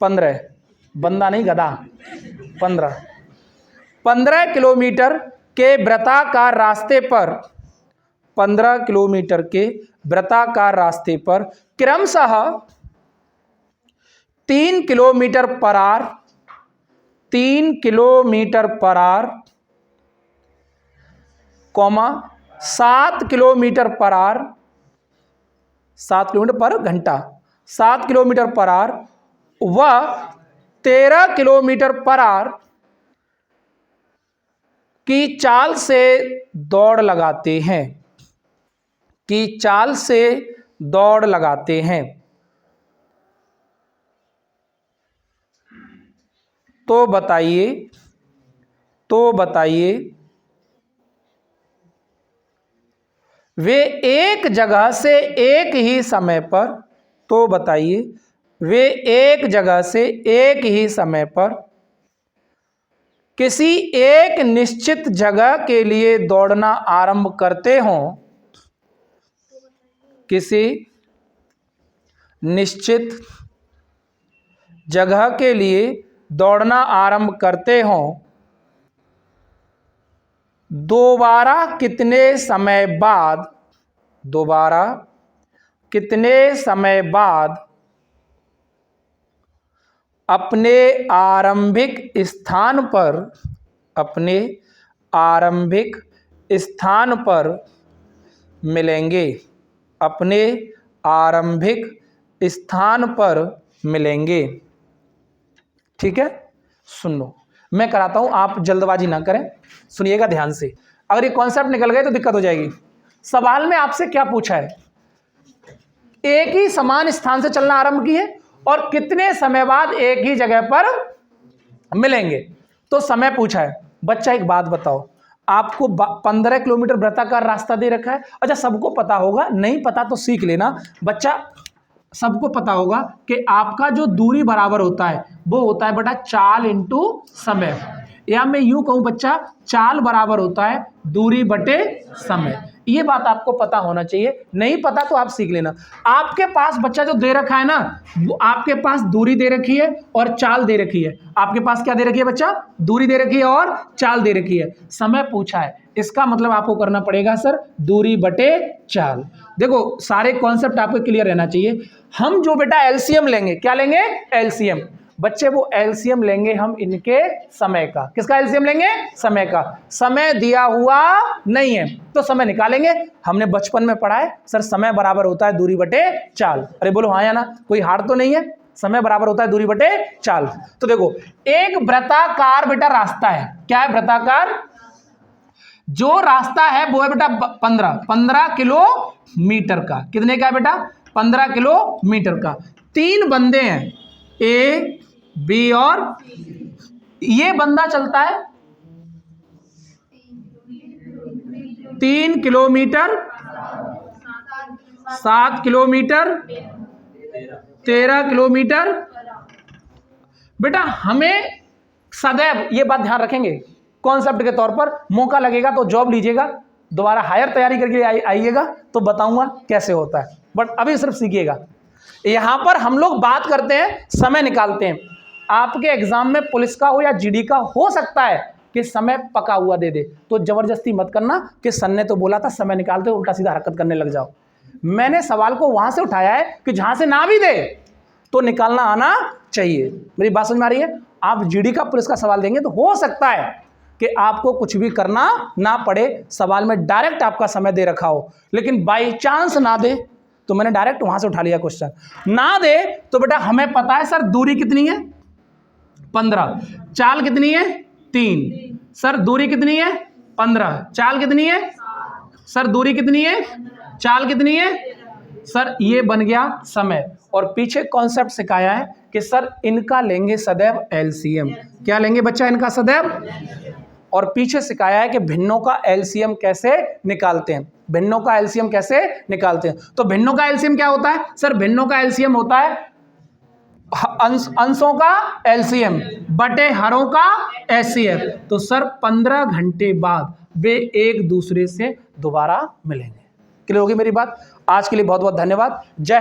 15 बंदा नहीं गधा, 15 किलोमीटर के वृत्ताकार रास्ते पर, 15 किलोमीटर के वृत्ताकार रास्ते पर क्रमशः 3 kilometre per hour, 3 kilometre per hour, 7 kilometre per hour, 7 kilometre पर घंटा, 7 किलोमीटर पर आवर व 13 किलोमीटर पर आवर की चाल से दौड़ लगाते हैं, की चाल से दौड़ लगाते हैं। तो बताइए वे एक जगह से एक ही समय पर, तो बताइए वे एक जगह से एक ही समय पर किसी एक निश्चित जगह के लिए दौड़ना आरंभ करते हों, किसी निश्चित जगह के लिए दौड़ना आरंभ करते हों, दोबारा कितने समय बाद अपने आरंभिक स्थान पर मिलेंगे, अपने आरंभिक स्थान पर मिलेंगे। ठीक है, सुन लो, मैं कराता हूं, आप जल्दबाजी ना करें, सुनिएगा ध्यान से। अगर ये कॉन्सेप्ट निकल गए तो दिक्कत हो जाएगी। सवाल में आपसे क्या पूछा है, एक ही समान स्थान से चलना आरंभ किए और कितने समय बाद एक ही जगह पर मिलेंगे, तो समय पूछा है। बच्चा एक बात बताओ, आपको 15 किलोमीटर वृत्ताकार रास्ता दे रखा है। अच्छा, सबको पता होगा, नहीं पता तो सीख लेना बच्चा, सबको पता होगा कि आपका जो दूरी बराबर होता है वो होता है बेटा चाल इंटू समय, या मैं यूं कहूं बच्चा चाल बराबर होता है दूरी बटे समय। ये बात आपको पता होना चाहिए, नहीं पता तो आप सीख लेना। आपके पास बच्चा जो दे रखा है ना, वो आपके पास दूरी दे रखी है और चाल दे रखी है। आपके पास क्या दे रखी है बच्चा, दूरी दे रखी है और चाल दे रखी है। समय पूछा है, इसका मतलब आपको करना पड़ेगा सर दूरी बटे चाल। देखो सारे कॉन्सेप्ट आपको क्लियर रहना चाहिए। हम जो बेटा एलसीएम लेंगे, क्या लेंगे, एलसीएम। बच्चे वो एलसीएम लेंगे हम इनके समय का। किसका एलसीएम लेंगे, समय का। समय दिया हुआ नहीं है तो समय निकालेंगे। हमने बचपन में पढ़ा है सर समय बराबर होता है दूरी बटे चाल। अरे बोलो हाँ या ना, कोई हार तो नहीं है। समय बराबर होता है दूरी बटे चाल। तो देखो एक वृत्ताकार बेटा रास्ता है, क्या है, वृत्ताकार। जो रास्ता है वो है बेटा 15 किलोमीटर का। कितने का है बेटा, 15 किलोमीटर का। 3 बंदे हैं, ए बी और ये बंदा चलता है 3 किलोमीटर 7 किलोमीटर 13 किलोमीटर। बेटा हमें सदैव ये बात ध्यान रखेंगे, कॉन्सेप्ट के तौर पर मौका लगेगा तो जॉब लीजिएगा, दोबारा हायर तैयारी करके आइएगा तो बताऊंगा कैसे होता है, बट अभी सिर्फ सीखिएगा। यहां पर हम लोग बात करते हैं, समय निकालते हैं। आपके एग्जाम में पुलिस का हो या जीडी का हो सकता है कि समय पका हुआ दे दे, तो जबरदस्ती मत करना कि सर ने तो बोला था समय निकालते उल्टा सीधा हरकत करने लग जाओ। मैंने सवाल को वहां से उठाया है कि जहां से ना भी दे तो निकालना आना चाहिए। मेरी बात समझ में आ रही है? आप जीडी का पुलिस का सवाल देंगे तो हो सकता है कि आपको कुछ भी करना ना पड़े, सवाल में डायरेक्ट आपका समय दे रखा हो, लेकिन बाई चांस ना दे तो मैंने डायरेक्ट वहां से उठा लिया क्वेश्चन। ना दे तो बेटा हमें पता है सर दूरी कितनी है 15, चाल कितनी है 3, सर दूरी कितनी है 15, चाल कितनी है सर, दूरी कितनी है, चाल कितनी है सर, ये बन गया समय। और पीछे कॉन्सेप्ट सिखाया है कि सर इनका लेंगे सदैव एलसीएम। क्या लेंगे बच्चा इनका सदैव? और पीछे सिखाया है कि भिन्नों का एलसीएम कैसे निकालते हैं, भिन्नों का एलसीएम कैसे निकालते हैं। तो भिन्नों का एलसीएम क्या होता है सर? भिन्नों का एलसीएम होता है अंशों का एलसीएम बटे हरों का एचसीएफ। तो सर 15 घंटे बाद वे एक दूसरे से दोबारा मिलेंगे। क्लियर होगी मेरी बात? आज के लिए बहुत बहुत धन्यवाद। जय हिंद।